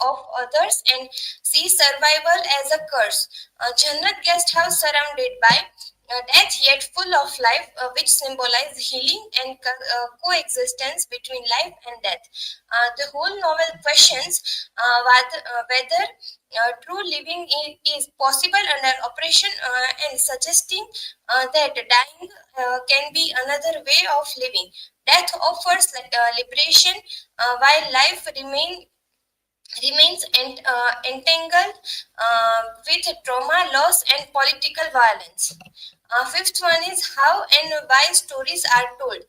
of others and see survival as a curse. Jannat guest house surrounded by death yet full of life, which symbolize healing and coexistence between life and death. The whole novel questions whether true living is possible under oppression, and suggesting that dying can be another way of living. Death offers liberation, while life remains entangled with trauma, loss, and political violence. Fifth one is how and why stories are told.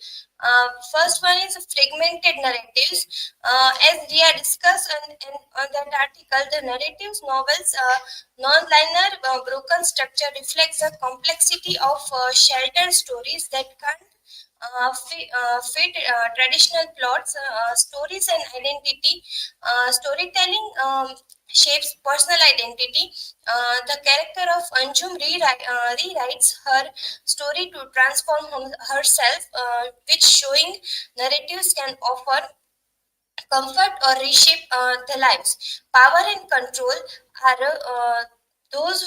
First one is fragmented narratives. As Riya discussed on that article, the narratives novels non-linear broken structure reflects the complexity of sheltered stories that can't fit traditional plots, stories, and identity. Storytelling shapes personal identity. The character of Anjum rewrites her story to transform herself, which showing narratives can offer comfort or reshape the lives. Power and control are those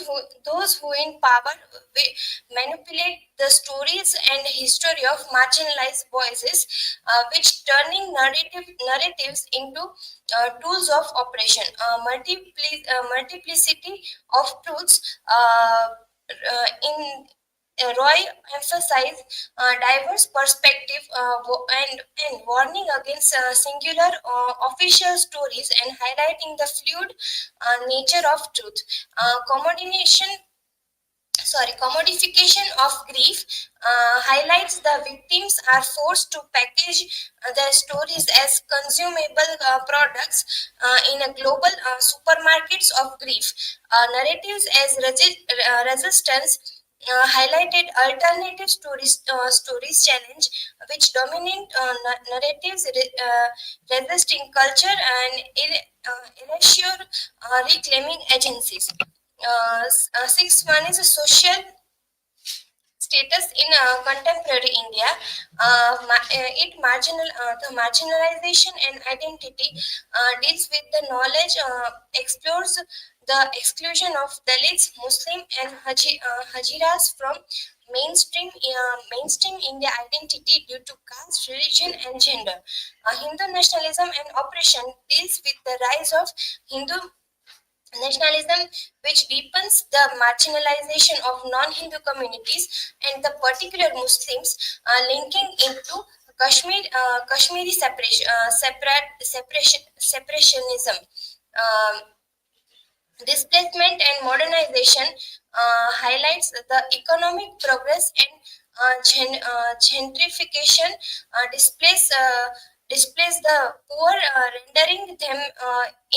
who in power manipulate the stories and history of marginalized voices, which turning narratives into tools of oppression. Multiplicity of truths in Roy emphasized diverse perspective, and warning against singular official stories and highlighting the fluid nature of truth. Commodification commodification of grief highlights the victims are forced to package their stories as consumable products in a global supermarkets of grief. Narratives as resistance highlighted alternative stories challenge which dominant narratives resisting culture and erasure reclaiming agencies. Sixth one is a social status in contemporary India. The marginalization and identity deals with the knowledge, explores the exclusion of Dalits, Muslim, and Hajiras from mainstream India identity due to caste, religion, and gender. Hindu nationalism and oppression deals with the rise of Hindu nationalism, which deepens the marginalization of non-Hindu communities and the particular Muslims, linking into Kashmiri separationism. Um, Displacement and modernization highlights the economic progress and gentrification displace the poor, rendering them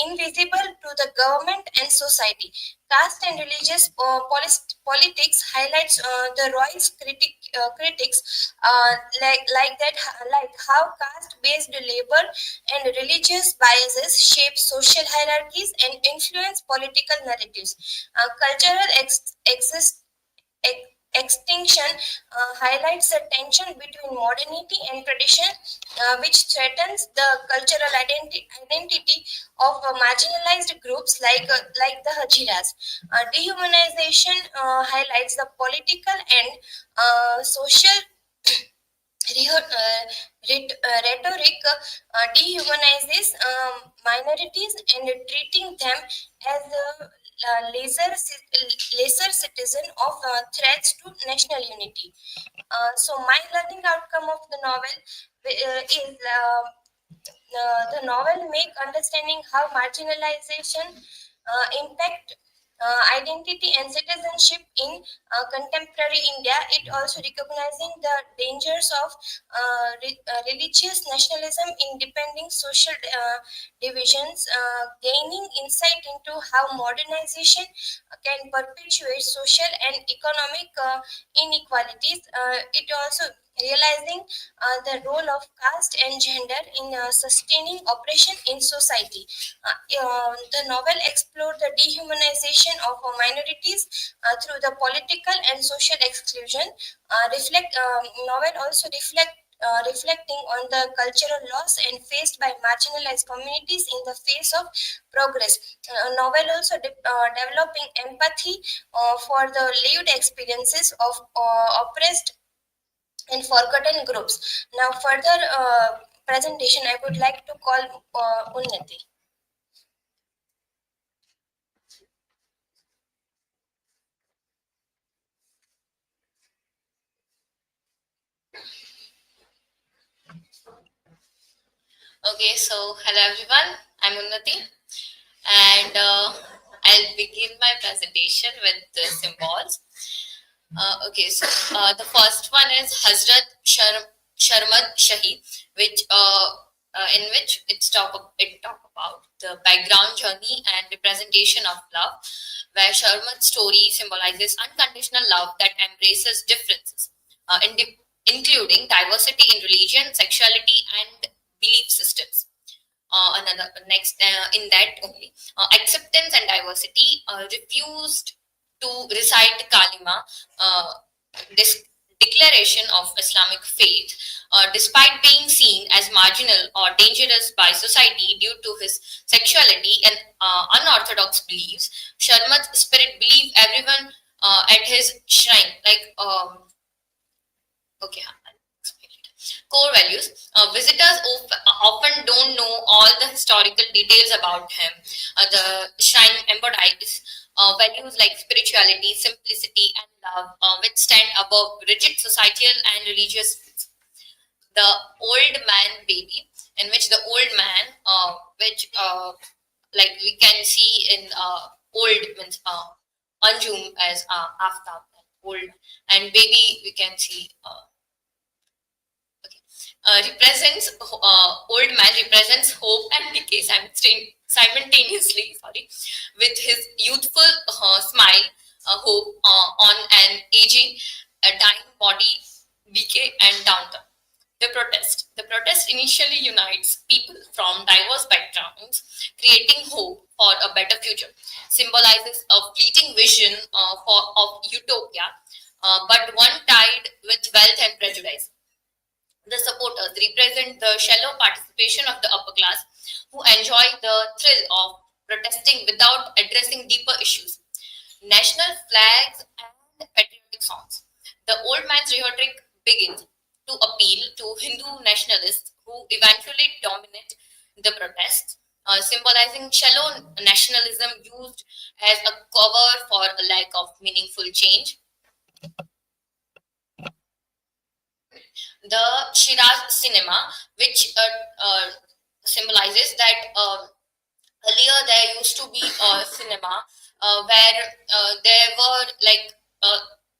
invisible to the government and society. Caste and religious politics highlights the Roy's critics like how caste-based labor and religious biases shape social hierarchies and influence political narratives. Cultural ex- extinction highlights the tension between modernity and tradition, which threatens the cultural identity of marginalized groups like the Hajiras. Dehumanization highlights the political and social rhetoric dehumanizes minorities and treating them as lesser citizen of threats to national unity. So, my learning outcome of the novel is the novel make understanding how marginalization impact identity and citizenship in contemporary India. It also recognizing the dangers of religious nationalism in depending social divisions, gaining insight into how modernization can perpetuate social and economic inequalities. It also realizing the role of caste and gender in sustaining oppression in society. The novel explored the dehumanization of minorities through the political and social exclusion. Novel also reflecting on the cultural loss and faced by marginalized communities in the face of progress. Novel also developing empathy for the lived experiences of oppressed and forgotten groups. Now, further presentation, I would like to call Unnati. Okay, so hello everyone, I'm Unnati, and I'll begin my presentation with the symbols. Okay, so the first one is Hazrat Sharmad Shahi, which in which it talk about the background journey and representation of love, where Sharmad's story symbolizes unconditional love that embraces differences, including diversity in religion, sexuality, and belief systems. Another next in that only acceptance and diversity refused to recite kalima, this declaration of Islamic faith, despite being seen as marginal or dangerous by society due to his sexuality and unorthodox beliefs. Sharmad's spirit believed everyone at his shrine, like okay. Core values. Visitors often don't know all the historical details about him. The shrine embodies values like spirituality, simplicity, and love, which stand above rigid societal and religious faiths. The old man baby, in which the old man, which like we can see in old means Anjum as Aftab, old, and baby we can see. Represents old man represents hope and decay simultaneously. Sorry, with his youthful smile, hope on an aging, dying body, decay and downturn. The protest initially unites people from diverse backgrounds, creating hope for a better future. Symbolizes a fleeting vision of utopia, but one tied with wealth and prejudice. The supporters represent the shallow participation of the upper class who enjoy the thrill of protesting without addressing deeper issues. National flags and patriotic songs. The old man's rhetoric begins to appeal to Hindu nationalists who eventually dominate the protests, symbolizing shallow nationalism used as a cover for a lack of meaningful change. The Shiraz cinema, which symbolizes that earlier there used to be a cinema where there were like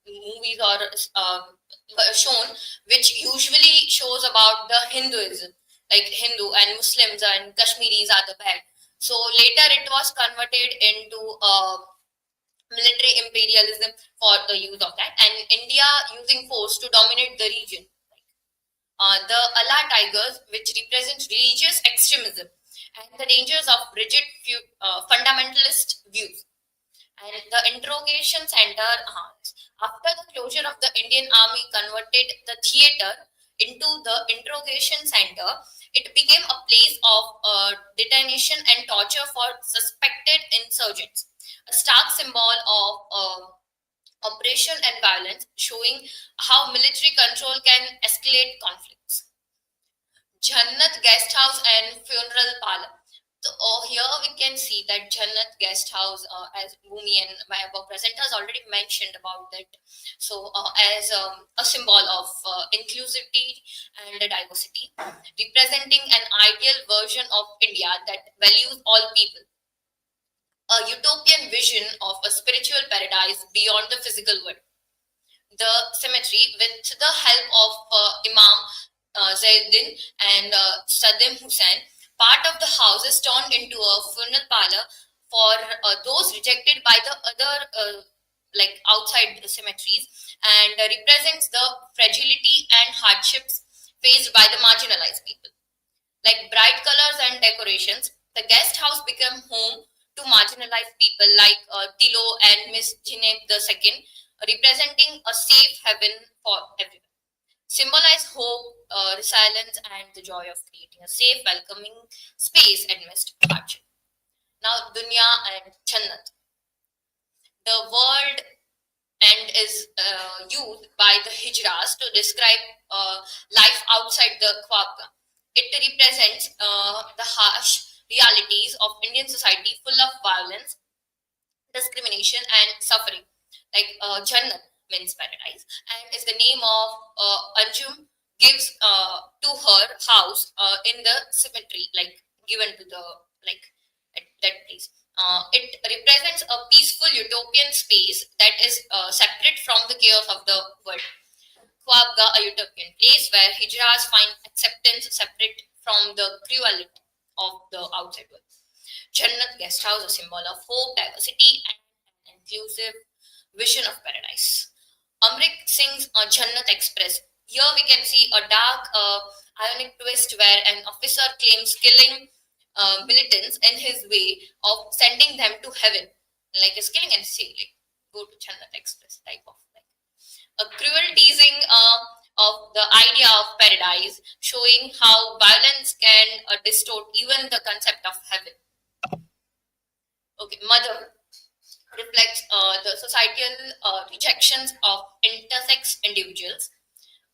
movies or were shown which usually shows about the Hinduism, like Hindu and Muslims and Kashmiris are the bad. So later it was converted into military imperialism for the use of that, and India using force to dominate the region. The Allah Tigers, which represents religious extremism and the dangers of rigid fundamentalist views. And the interrogation center, after the closure of the Indian Army converted the theater into the interrogation center, it became a place of detention and torture for suspected insurgents, a stark symbol of oppression and violence, showing how military control can escalate conflicts. Jannat Guest House and Funeral Parlor. So here we can see that Jannat Guest House, as Bhumi and my above presenters already mentioned about that. So as a symbol of inclusivity and diversity, representing an ideal version of India that values all people. A utopian vision of a spiritual paradise beyond the physical world. The cemetery, with the help of Imam Zainuddin and Saddam Hussein, part of the house is turned into a funeral parlor for those rejected by the other like outside the cemeteries, and represents the fragility and hardships faced by the marginalized people. Like bright colors and decorations, the guest house became home to marginalized people like Tilo and Miss Jineb II, representing a safe haven for everyone. Symbolize hope, resilience, and the joy of creating a safe, welcoming space amidst hardship. Now, Dunya and Jannat. The word and is used by the Hijras to describe life outside the Khwabga. It represents the harsh realities of Indian society full of violence, discrimination, and suffering. Like Jannat means paradise, and is the name of Anjum gives to her house in the cemetery, like given to the like at that place. It represents a peaceful utopian space that is separate from the chaos of the world. Khwabga, a utopian place where Hijras find acceptance separate from the cruelty of the outside world. Jannat guest house, a symbol of hope, diversity, and an inclusive vision of paradise. Amrik sings Jannat Express. Here we can see a dark, ironic twist where an officer claims killing militants in his way of sending them to heaven, like a killing and say, like go to Jannat Express type of like a cruel teasing of the idea of paradise, showing how violence can distort even the concept of heaven. Okay, mother reflects the societal rejections of intersex individuals,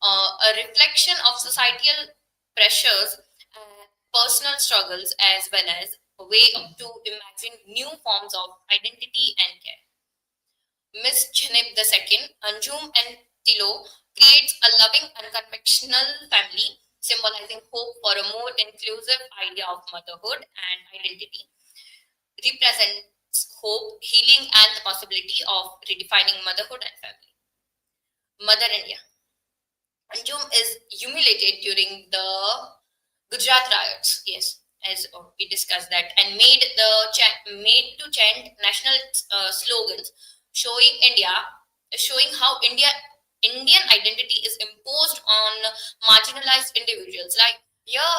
a reflection of societal pressures and personal struggles, as well as a way to imagine new forms of identity and care. Miss Jinib II, Anjum and Tilo creates a loving unconventional family, symbolizing hope for a more inclusive idea of motherhood and identity. Represents hope, healing, and the possibility of redefining motherhood and family. Mother India. Anjum is humiliated during the Gujarat riots, yes, as we discussed that, and made to chant national slogans, showing how Indian identity is imposed on marginalized individuals. Like here,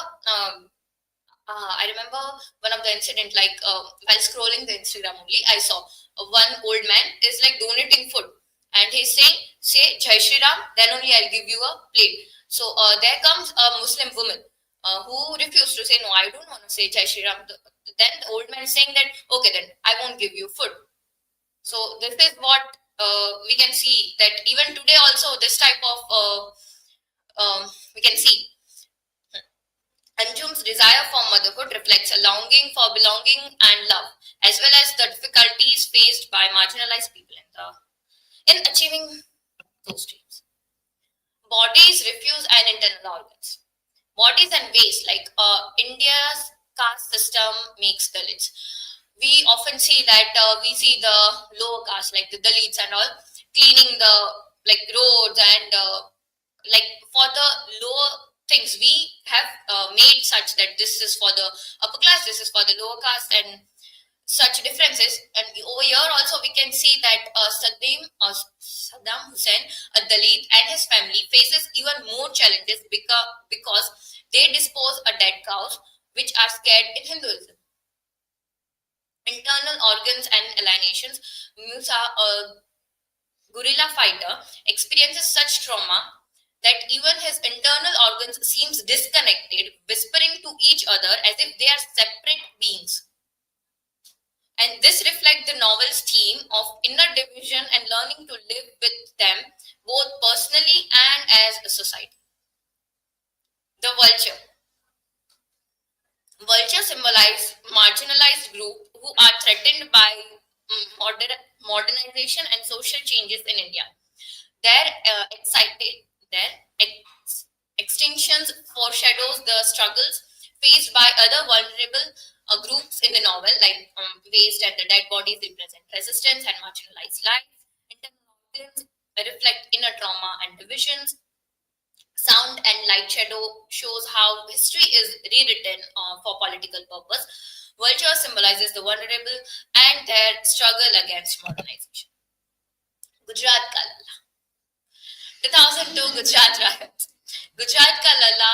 I remember one of the incident, like while scrolling the Instagram only, I saw one old man is like donating food, and he's saying, "Say Jai Shri Ram, then only I'll give you a plate." So there comes a Muslim woman who refused to say, "No, I don't want to say Jai Shri Ram." Then the old man is saying that, "Okay, then I won't give you food." So this is what we can see, that even today also this type of we can see. Anjum's desire for motherhood reflects a longing for belonging and love, as well as the difficulties faced by marginalized people in achieving those dreams. Bodies, refuse, and internal organs. Bodies and waste, like India's caste system makes Dalits. We often see that we see the lower caste, like the Dalits and all, cleaning the like roads and like for the lower things we have made such that this is for the upper class, this is for the lower caste, and such differences. And over here also we can see that Saddam Hussein, a Dalit, and his family faces even more challenges because they dispose of dead cows, which are scared in Hinduism. Internal organs and alienations. Musa, a guerrilla fighter, experiences such trauma that even his internal organs seems disconnected, whispering to each other as if they are separate beings. And this reflects the novel's theme of inner division and learning to live with them both personally and as a society. The vulture. Vulture symbolize marginalized group who are threatened by modernization and social changes in India. Their extinctions foreshadows the struggles faced by other vulnerable groups in the novel, like waste and the dead bodies represent resistance and marginalized lives. Internal organs reflect inner trauma and divisions. Sound and light shadow shows how history is rewritten for political purpose. Vulture symbolizes the vulnerable and their struggle against modernization. Gujarat Ka Lalla. 2002 Gujarat riots. Gujarat Ka Lalla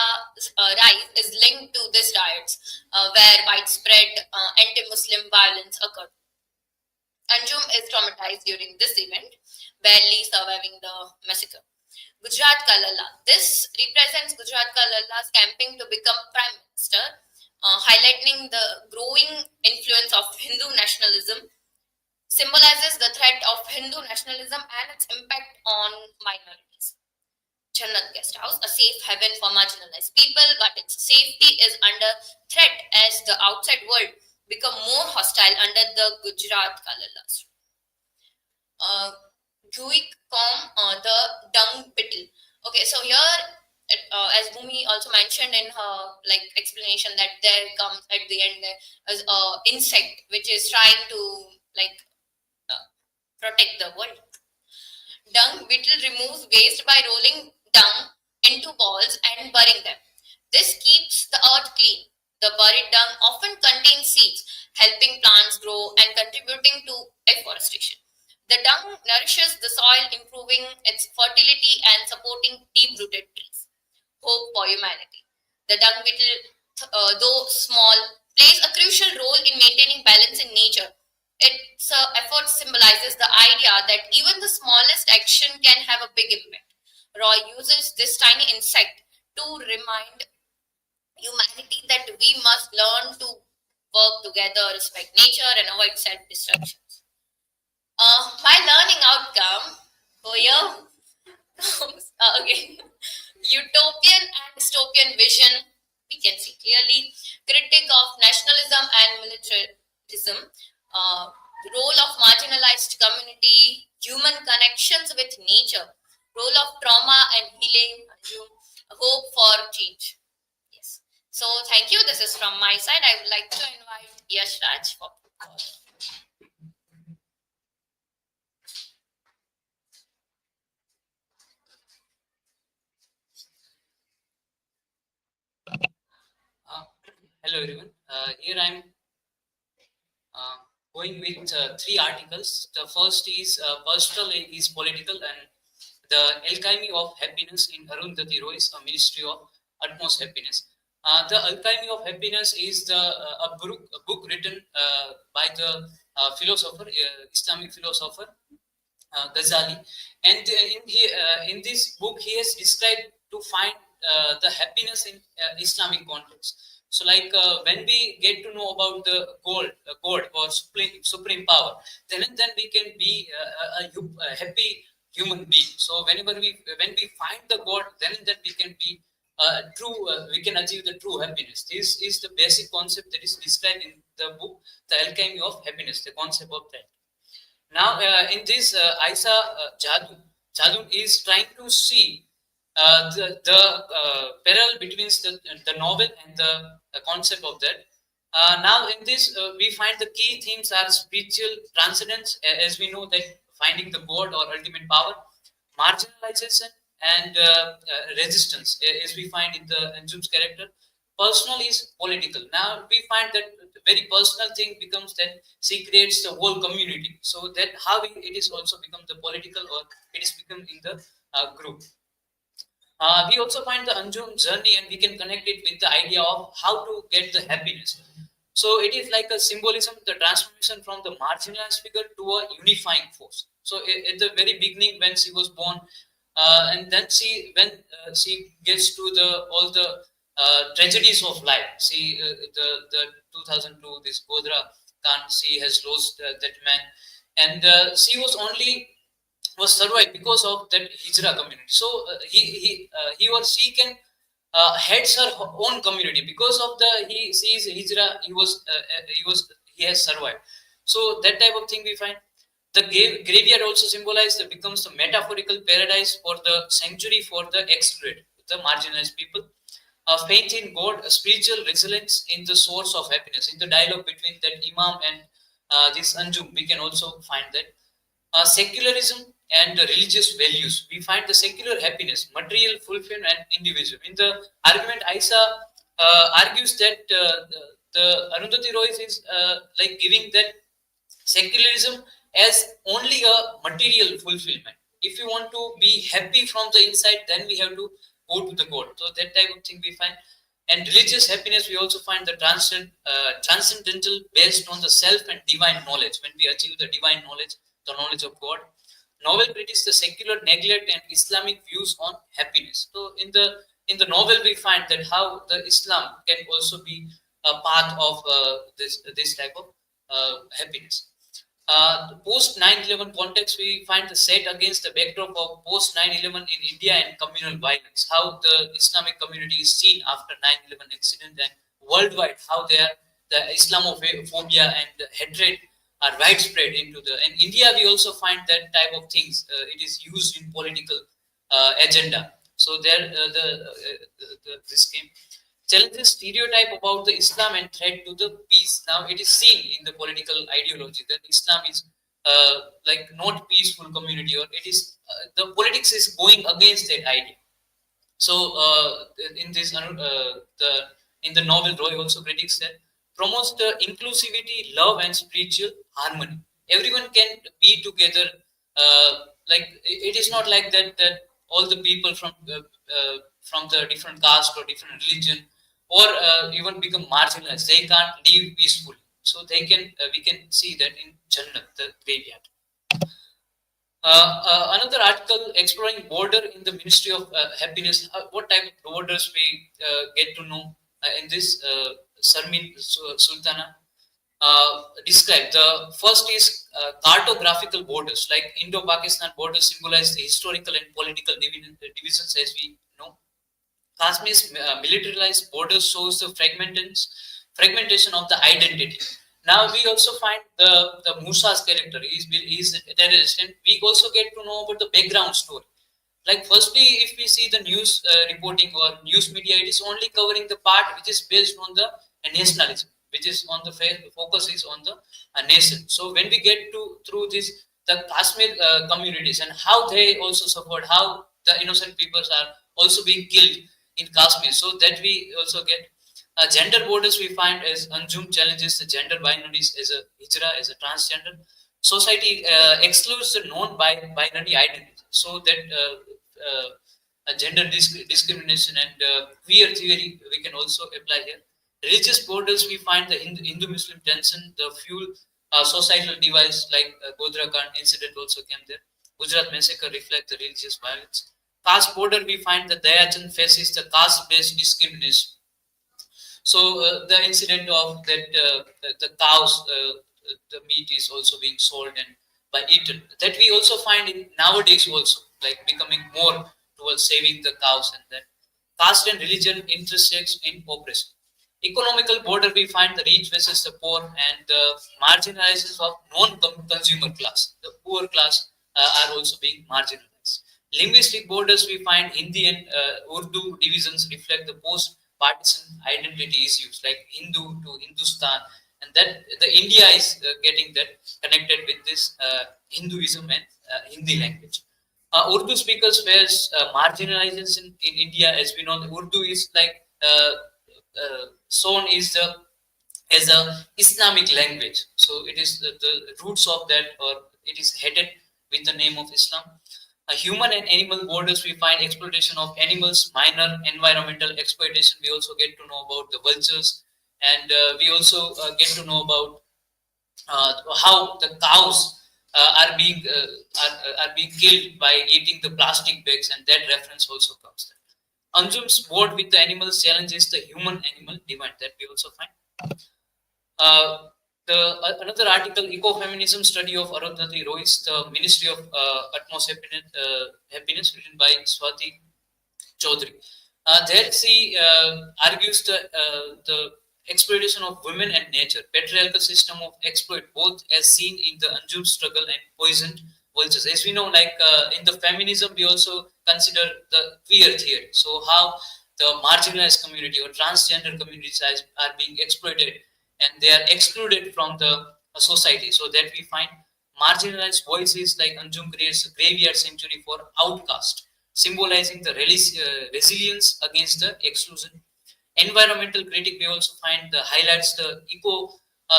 rise is linked to these riots where widespread anti-Muslim violence occurred. Anjum is traumatized during this event, barely surviving the massacre. Gujarat Ka Lalla. This represents Gujarat Ka Lalla's campaign to become prime minister, highlighting the growing influence of Hindu nationalism, symbolizes the threat of Hindu nationalism and its impact on minorities. Jannat Guest House, a safe haven for marginalized people, but its safety is under threat as the outside world become more hostile under the Gujarat Ka Lalla's. The dung beetle. Okay, so here, as Bhumi also mentioned in her explanation, that there comes at the end there is a insect which is trying to protect the world. Dung beetle removes waste by rolling dung into balls and burying them. This keeps the earth clean. The buried dung often contains seeds, helping plants grow and contributing to afforestation. The dung nourishes the soil, improving its fertility and supporting deep-rooted trees. Hope for humanity. The dung beetle, though small, plays a crucial role in maintaining balance in nature. Its effort symbolizes the idea that even the smallest action can have a big impact. Roy uses this tiny insect to remind humanity that we must learn to work together, respect nature, and avoid self-destruction. My learning outcome for you again, utopian and dystopian vision, we can see clearly, critique of nationalism and militarism, role of marginalized community, human connections with nature, role of trauma and healing, hope for change. Yes. So thank you. This is from my side. I would like to invite Yashraj for hello everyone. Here I'm going with 3 articles. The first is personal is political, and the Alchemy of Happiness in Arundhati Roy's Ministry of Utmost Happiness. The Alchemy of Happiness is a book written by the philosopher, Islamic philosopher Ghazali, and in this book he has described to find the happiness in Islamic context. So, when we get to know about the God or supreme power, then we can be a happy human being. So, when we find the God, then we can be true. We can achieve the true happiness. This is the basic concept that is described in the book, The Alchemy of Happiness. The concept of that. Now, in this, Aisa Jadun is trying to see the parallel between the novel and the concept of that. Now, in this, we find the key themes are spiritual transcendence, as we know that finding the God or ultimate power, marginalization, and resistance, as we find in the Anjum's character. Personal is political. Now, we find that the very personal thing becomes that she creates the whole community. So that how it is also become the political, or it is become in the group. We also find the Anjum journey, and we can connect it with the idea of how to get the happiness. So it is like a symbolism, the transformation from the marginalized figure to a unifying force. So at the very beginning, when she was born, and then when she gets to all the tragedies of life. See, the 2002, this Godra Khan, she has lost that man, and she was survived because of that Hijra community. So he or she can heads her own community because of he sees Hijra. He has survived. So that type of thing we find. The graveyard also symbolized becomes the metaphorical paradise for the sanctuary for the excluded, the marginalized people. Faith in God, a spiritual resilience in the source of happiness. In the dialogue between that Imam and this Anjum, we can also find that. Secularism and religious values. We find the secular happiness, material fulfillment, and individual. In the argument, Aisa argues that the Arundhati Roy is like giving that secularism as only a material fulfillment. If you want to be happy from the inside, then we have to go to the God. So that type of thing we find. And religious happiness, we also find the transcendental, based on the self and divine knowledge. When we achieve the divine knowledge, the knowledge of God. Novel critiques the secular neglect and Islamic views on happiness. So in the novel, we find that how the Islam can also be a path of this type of happiness. The post 9/11 context, we find the set against the backdrop of post 9/11 in India and communal violence. How the Islamic community is seen after 9/11 incident, and worldwide how the Islamophobia and hatred are widespread into the. In India, we also find that type of things. It is used in political agenda. So there, this came. Challenges stereotype about the Islam and threat to the peace. Now it is seen in the political ideology that Islam is like not peaceful community, or it is the politics is going against that idea. So in this in the novel, Roy also critiques that promotes the inclusivity, love, and spiritual harmony. Everyone can be together. Like it is not like that all the people from the different caste or different religion, or even become marginalized. They can't live peacefully. So they can. We can see that in Jannah, the graveyard. Another article exploring border in the Ministry of Happiness. What type of borders we get to know in this Sarmin Sultana described. The first is cartographical borders, like Indo-Pakistan borders symbolize the historical and political divisions, as we know. Kashmir's militarized borders shows the fragmentation of the identity. Now we also find the Musa's character. He's a terrorist, and we also get to know about the background story. Like firstly, if we see the news reporting or news media, it is only covering the part which is based on the nationalism, which is on the focus is on the nation. So when we get to through this the Kashmir communities and how they also suffered, how the innocent peoples are also being killed in Kashmir, so that we also get gender borders. We find as Anjum challenges the gender binaries as a hijra, as a transgender. Society excludes the non-binary identity, so that gender discrimination and queer theory we can also apply here. Religious borders, we find the Hindu-Muslim tension, the fuel societal device like Godhra Kand incident also came there. Gujarat massacre reflect the religious violence. Caste border, we find the Dayachand faces the caste-based discrimination. So the incident of that the cows, the meat is also being sold and by eaten. That we also find in nowadays also, like becoming more towards saving the cows, and that caste and religion intersects in oppression. Economical border, we find the rich versus the poor and the marginalization of non-consumer class. The poor class are also being marginalized. Linguistic borders, we find Hindi and Urdu divisions reflect the post-partisan identity issues like Hindu to Hindustan, and that the India is getting that connected with this Hinduism and Hindi language. Urdu speakers face marginalization in India, as we know. The Urdu is like shown is as a Islamic language, so it is the roots of that, or it is headed with the name of Islam. Human and animal borders, we find exploitation of animals, minor environmental exploitation. We also get to know about the vultures, and we also get to know about how the cows are being killed by eating the plastic bags, and that reference also comes there. Anjum's board with the animals challenges the human-animal divide, that we also find. Another article, Ecofeminism Study of Arundhati Roy's The Ministry of Utmost Happiness, written by Swati Chaudhary. There she argues the exploitation of women and nature, patriarchal system of exploit, both as seen in the Anjum struggle and poisoned vultures. As we know, like in the feminism, we also consider the queer theory. So how the marginalized community or transgender communities are being exploited, and they are excluded from the society. So that we find marginalized voices like Anjum creates a graveyard sanctuary for outcast, symbolizing the resilience against the exclusion. Environmental critic, we also find the highlights the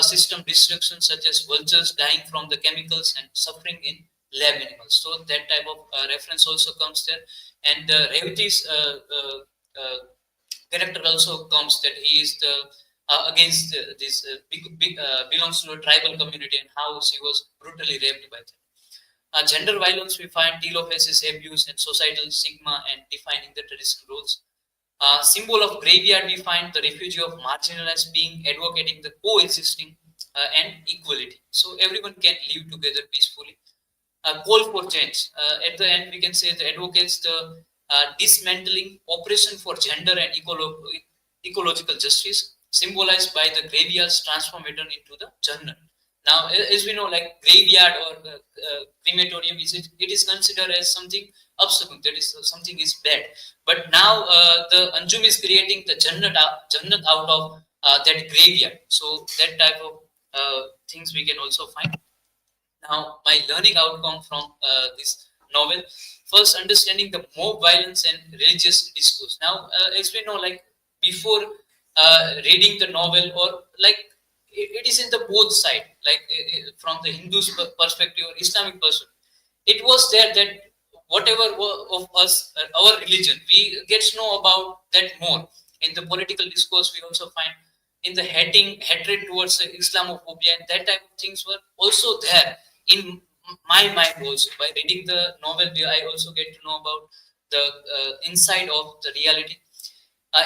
system destruction, such as vultures dying from the chemicals and suffering in lab animals. So that type of reference also comes there. And Revati's character also comes, that he is the against this belongs to a tribal community, and how she was brutally raped by them. Gender violence, we find Tilo faces abuse and societal stigma and defining the traditional roles. Symbol of graveyard, we find the refugee of marginalized being advocating the coexisting and equality. So everyone can live together peacefully. Call for change. At the end, we can say the advocates the dismantling oppression for gender and ecological justice, symbolized by the graveyard's transformation into the Jannat. Now, as we know, like graveyard or crematorium, it is considered as something absurd, that is something is bad. But now the Anjum is creating the Jannat out of that graveyard. So that type of things we can also find. Now, my learning outcome from this novel: first, understanding the mob violence and religious discourse. Now, as we know, like before reading the novel, or like it is in the both side, like from the Hindu's perspective or Islamic perspective, it was there that whatever of us, our religion, we get to know about that more. In the political discourse, we also find in the hatred towards Islamophobia, and that type of things were also there in my mind also. By reading the novel, I also get to know about the inside of the reality.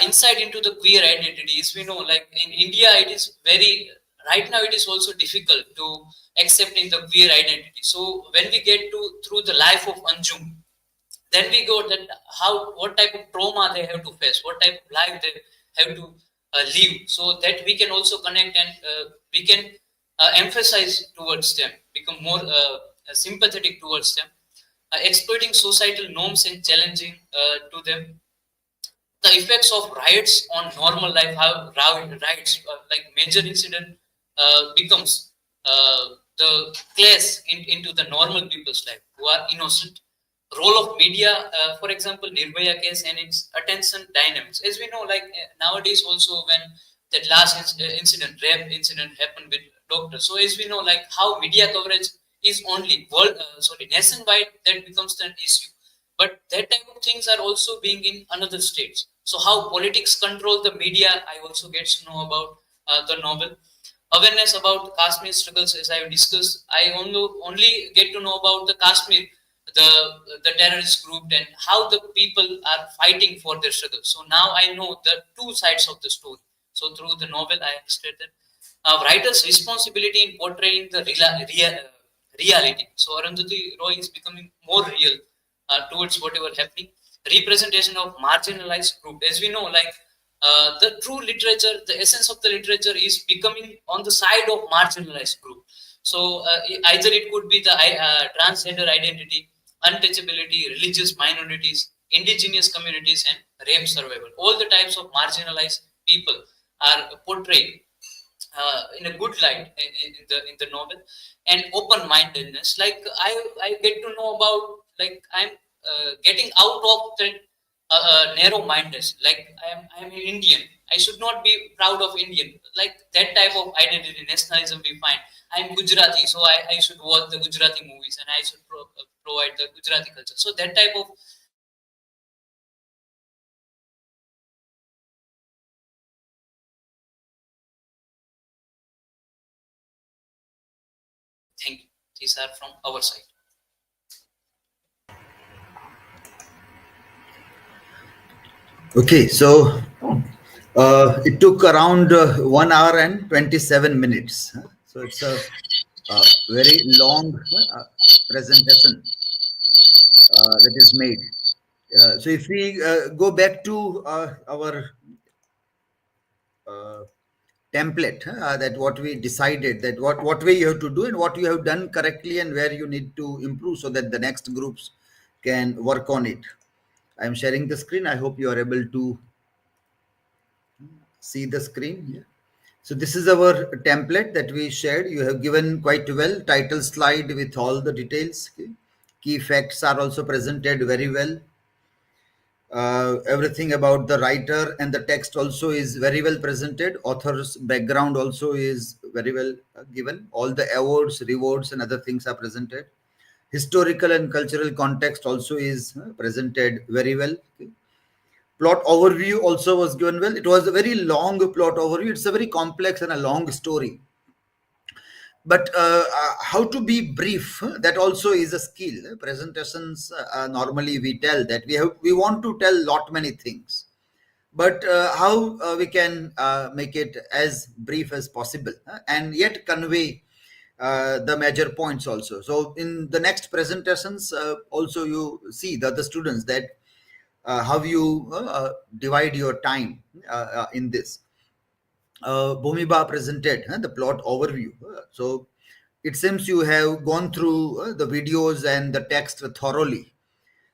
Insight into the queer identities. We know, like in India, it is very, right now it is also difficult to accepting the queer identity. So when we get to through the life of Anjum, then we go that what type of trauma they have to face, what type of life they have to live, so that we can also connect, and we can emphasize towards them, become more sympathetic towards them, exploiting societal norms and challenging to them. The effects of riots on normal life, how riots like major incident becomes the clash into the normal people's life who are innocent. Role of media, for example, Nirbhaya case and its attention dynamics. As we know, like nowadays also, when that last incident, rape incident, happened with doctors. So as we know, like how media coverage is only nationwide, that becomes an issue. But that type of things are also being in another states. So how politics control the media, I also get to know about the novel. Awareness about Kashmir struggles, as I have discussed, I only get to know about the Kashmir, the terrorist group, and how the people are fighting for their struggle. So now I know the two sides of the story. So through the novel, I understood that writer's responsibility in portraying the reality. So Arundhati Roy is becoming more real towards whatever happening. Representation of marginalized group. As we know, like the true literature, the essence of the literature is becoming on the side of marginalized group. So either it could be the transgender identity, untouchability, religious minorities, indigenous communities, and rape survival. All the types of marginalized people are portrayed in a good light in the novel. And open-mindedness, like I get to know about, like I'm getting out of that narrow-mindedness. Like I'm an Indian, I should not be proud of Indian, like that type of identity, nationalism we find. I'm Gujarati, so I should watch the Gujarati movies, and I should provide the Gujarati culture. So that type of thing, these are from our side. Okay, so it took around 1 hour and 27 minutes. So it's a very long presentation that is made. So if we go back to our template, that what we decided, that what way you have to do and what you have done correctly and where you need to improve so that the next groups can work on it. I'm sharing the screen. I hope you are able to see the screen. Yeah. So this is our template that we shared. You have given quite well title slide with all the details. Okay. Key facts are also presented very well. Everything about the writer and the text also is very well presented. Author's background also is very well given. All the awards, rewards, and other things are presented. Historical and cultural context also is presented very well. Plot overview also was given well. It was a very long plot overview. It's a very complex and a long story. But how to be brief, that also is a skill. Presentations, normally we tell that we want to tell lot many things, but how we can make it as brief as possible, and yet convey the major points also. So in the next presentations, also you see the students that how you divide your time in this. Bhumiba presented the plot overview. So it seems you have gone through the videos and the text thoroughly.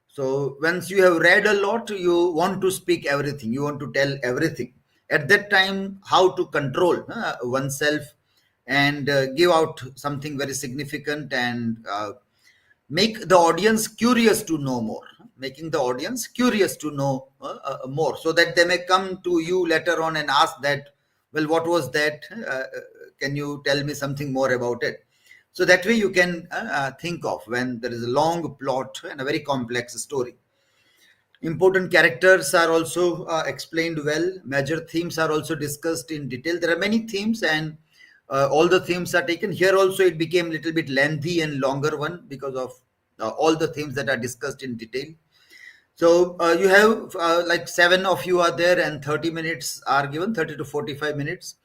So once you have read a lot, you want to speak everything, you want to tell everything. At that time, how to control oneself and give out something very significant and make the audience curious to know more, making the audience curious to know more, so that they may come to you later on and ask that, well, what was that, can you tell me something more about it? So that way you can think of when there is a long plot and a very complex story. Important characters are also explained well. Major themes are also discussed in detail. There are many themes, and all the themes are taken. Here also it became a little bit lengthy and longer one because of all the themes that are discussed in detail. So you have like 7 of you are there, and 30 minutes are given, 30 to 45 minutes.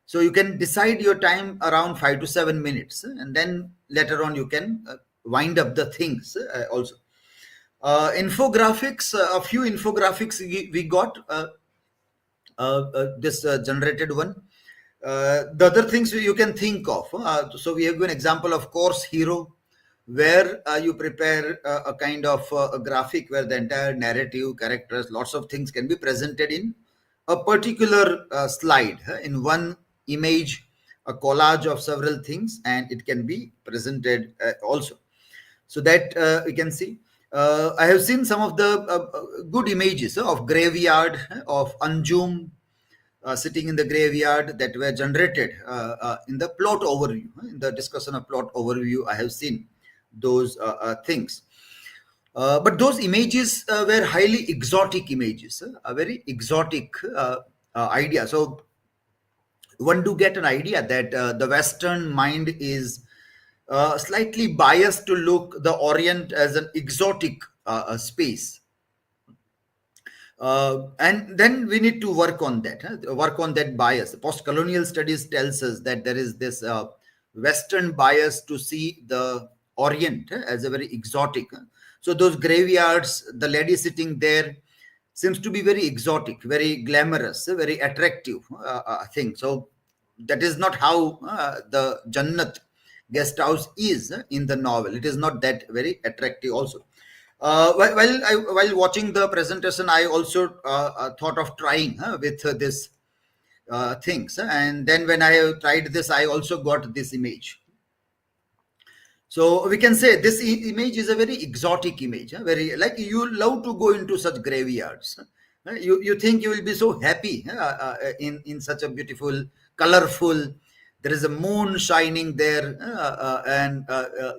So you can decide your time around 5 to 7 minutes, and then later on you can wind up the things also. Infographics, a few infographics we got, this generated one. The other things you can think of. So we have given example of course hero, where you prepare a kind of a graphic where the entire narrative, characters, lots of things can be presented in a particular slide, in one image, a collage of several things, and it can be presented also. So that we can see. I have seen some of the good images of graveyard, of Anjum sitting in the graveyard, that were generated in the plot overview. In the discussion of plot overview, I have seen those things. But those images were highly exotic images, a very exotic idea. So one do get an idea that the Western mind is slightly biased to look the Orient as an exotic space. And then we need to work on that, work on that bias. Post-colonial studies tells us that there is this Western bias to see the Orient as a very exotic. So those graveyards, the lady sitting there, seems to be very exotic, very glamorous, very attractive thing. So that is not how the Jannat guest house is in the novel. It is not that very attractive also. While watching the presentation, I also thought of trying with this things. And then when I tried this, I also got this image. So we can say this image is a very exotic image, very like you love to go into such graveyards. You think you will be so happy in such a beautiful, colorful. There is a moon shining there, and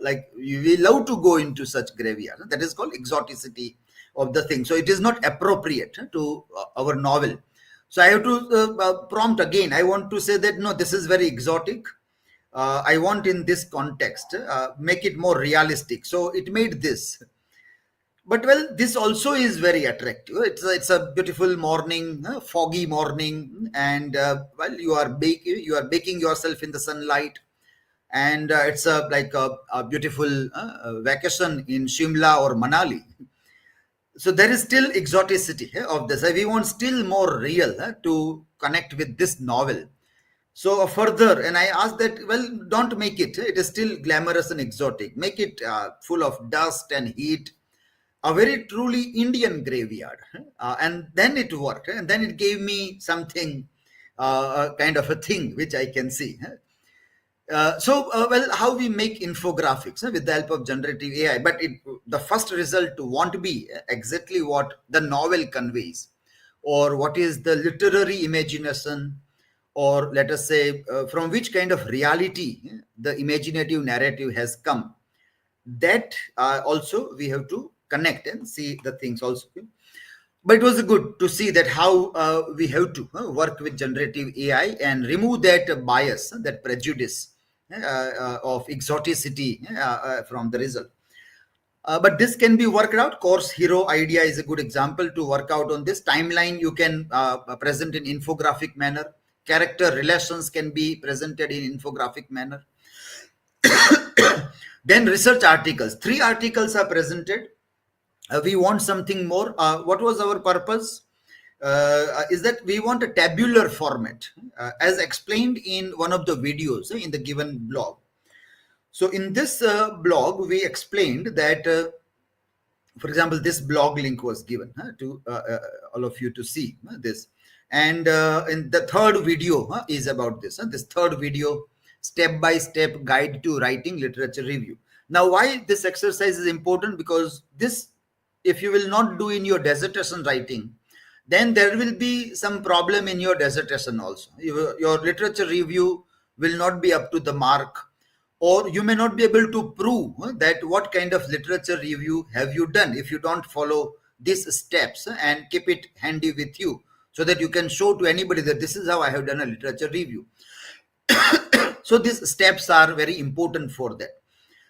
like we love to go into such graveyards. That is called exoticity of the thing. So it is not appropriate to our novel. So I have to prompt again. I want to say that no, this is very exotic. I want in this context make it more realistic. So it made this. But well, this also is very attractive. It's a beautiful morning, foggy morning, and well, you are baking yourself in the sunlight, and it's like a beautiful vacation in Shimla or Manali. So there is still exoticity of this. We want still more real to connect with this novel. So further, and I asked that, well, don't make it. It is still glamorous and exotic. Make it full of dust and heat, a very truly Indian graveyard. And then it worked. And then it gave me something, kind of a thing which I can see. Well, how we make infographics with the help of generative AI, but the first result won't be exactly what the novel conveys, or what is the literary imagination, or let us say from which kind of reality the imaginative narrative has come. That also we have to connect and see the things also. But it was good to see that how we have to work with generative AI and remove that bias, that prejudice of exoticity from the result. But this can be worked out. Course hero idea is a good example to work out on this. Timeline you can present in infographic manner. Character relations can be presented in infographic manner. Then research articles. 3 articles are presented. We want something more. What was our purpose? Is that we want a tabular format, as explained in one of the videos in the given blog. So in this blog, we explained that, for example, this blog link was given to all of you to see this. And in the third video is about this. This third video, step-by-step guide to writing literature review. Now, why this exercise is important? Because this, if you will not do in your dissertation writing, then there will be some problem in your dissertation also. Your literature review will not be up to the mark, or you may not be able to prove that what kind of literature review have you done if you don't follow these steps and keep it handy with you, so that you can show to anybody that this is how I have done a literature review. So these steps are very important for that.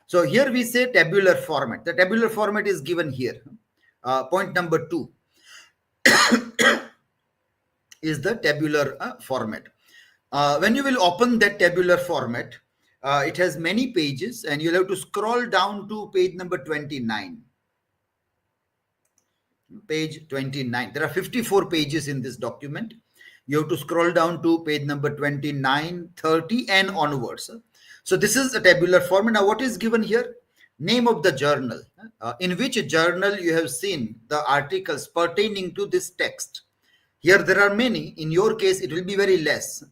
So here we say tabular format. The tabular format is given here. Point number 2 is the tabular format. When you will open that tabular format, it has many pages, and you'll have to scroll down to page number 29. Page 29. There are 54 pages in this document. You have to scroll down to page number 29, 30, and onwards. So this is a tabular format. Now, what is given here? Name of the journal. In which journal you have seen the articles pertaining to this text. Here there are many. In your case, it will be very less.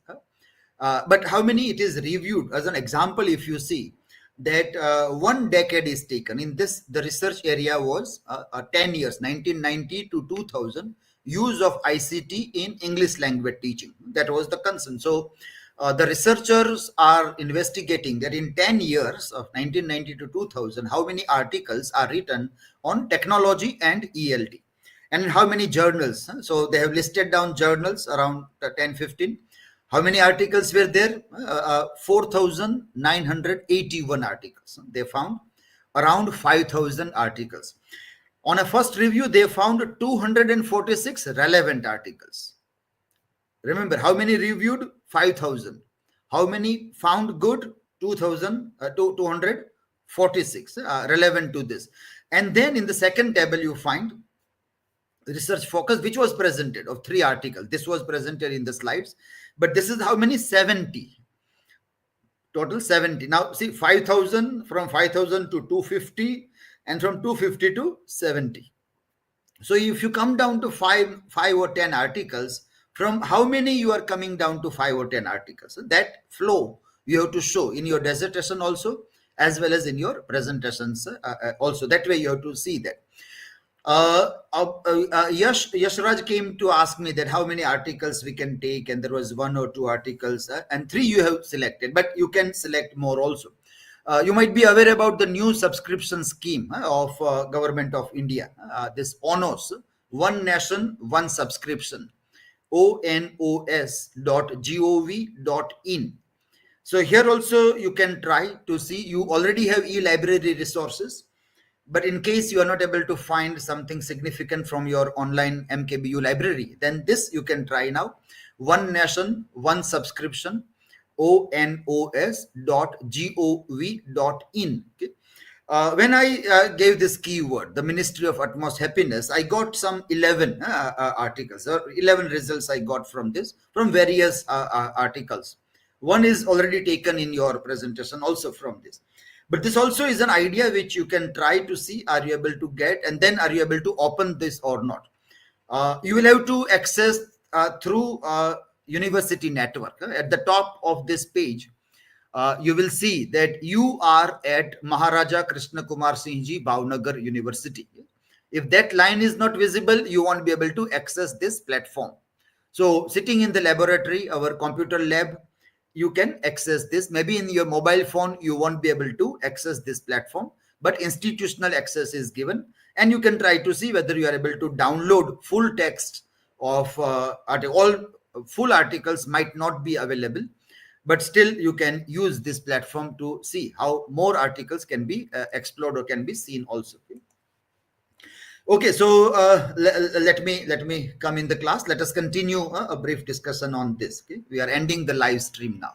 But how many it is reviewed? As an example, if you see that 1 decade is taken. In this, the research area was 10 years, 1990 to 2000, use of ICT in English language teaching. That was the concern. So the researchers are investigating that in 10 years of 1990 to 2000, how many articles are written on technology and ELT, and how many journals. So they have listed down journals around 10, 15. How many articles were there? 4,981 articles. They found around 5,000 articles. On a first review, they found 246 relevant articles. Remember, how many reviewed? 5,000. How many found good? 246 relevant to this. And then in the second table, you find research focus, which was presented of 3 articles. This was presented in the slides. But this is how many? 70. Total 70. Now, see, 5,000, from 5,000 to 250, and from 250 to 70. So if you come down to 5 or 10 articles, from how many you are coming down to 5 or 10 articles? So that flow you have to show in your dissertation also, as well as in your presentations also. That way you have to see that. Yashraj came to ask me that how many articles we can take, and there was 1 or 2 articles, and 3 you have selected, but you can select more also. You might be aware about the new subscription scheme of Government of India, this ONOS, One Nation, One Subscription, onos.gov.in. So here also you can try to see. You already have e-library resources, but in case you are not able to find something significant from your online MKBU library, then this you can try now. One Nation, One Subscription, onos.gov.in. Okay. When I gave this keyword, the Ministry of Utmost Happiness, I got some 11 articles, or 11 results I got from this, from various articles. One is already taken in your presentation also from this. But this also is an idea which you can try to see, are you able to get, and then are you able to open this or not. You will have to access through university network. At the top of this page, you will see that you are at Maharaja Krishna Kumar Singh Ji Bhavnagar University. If that line is not visible, you won't be able to access this platform. So sitting in the laboratory, our computer lab, you can access this. Maybe in your mobile phone, you won't be able to access this platform, but institutional access is given. And you can try to see whether you are able to download full text of all full articles might not be available, but still you can use this platform to see how more articles can be explored or can be seen also. Okay, so let me come in the class. Let us continue a brief discussion on this. Okay? We are ending the live stream now.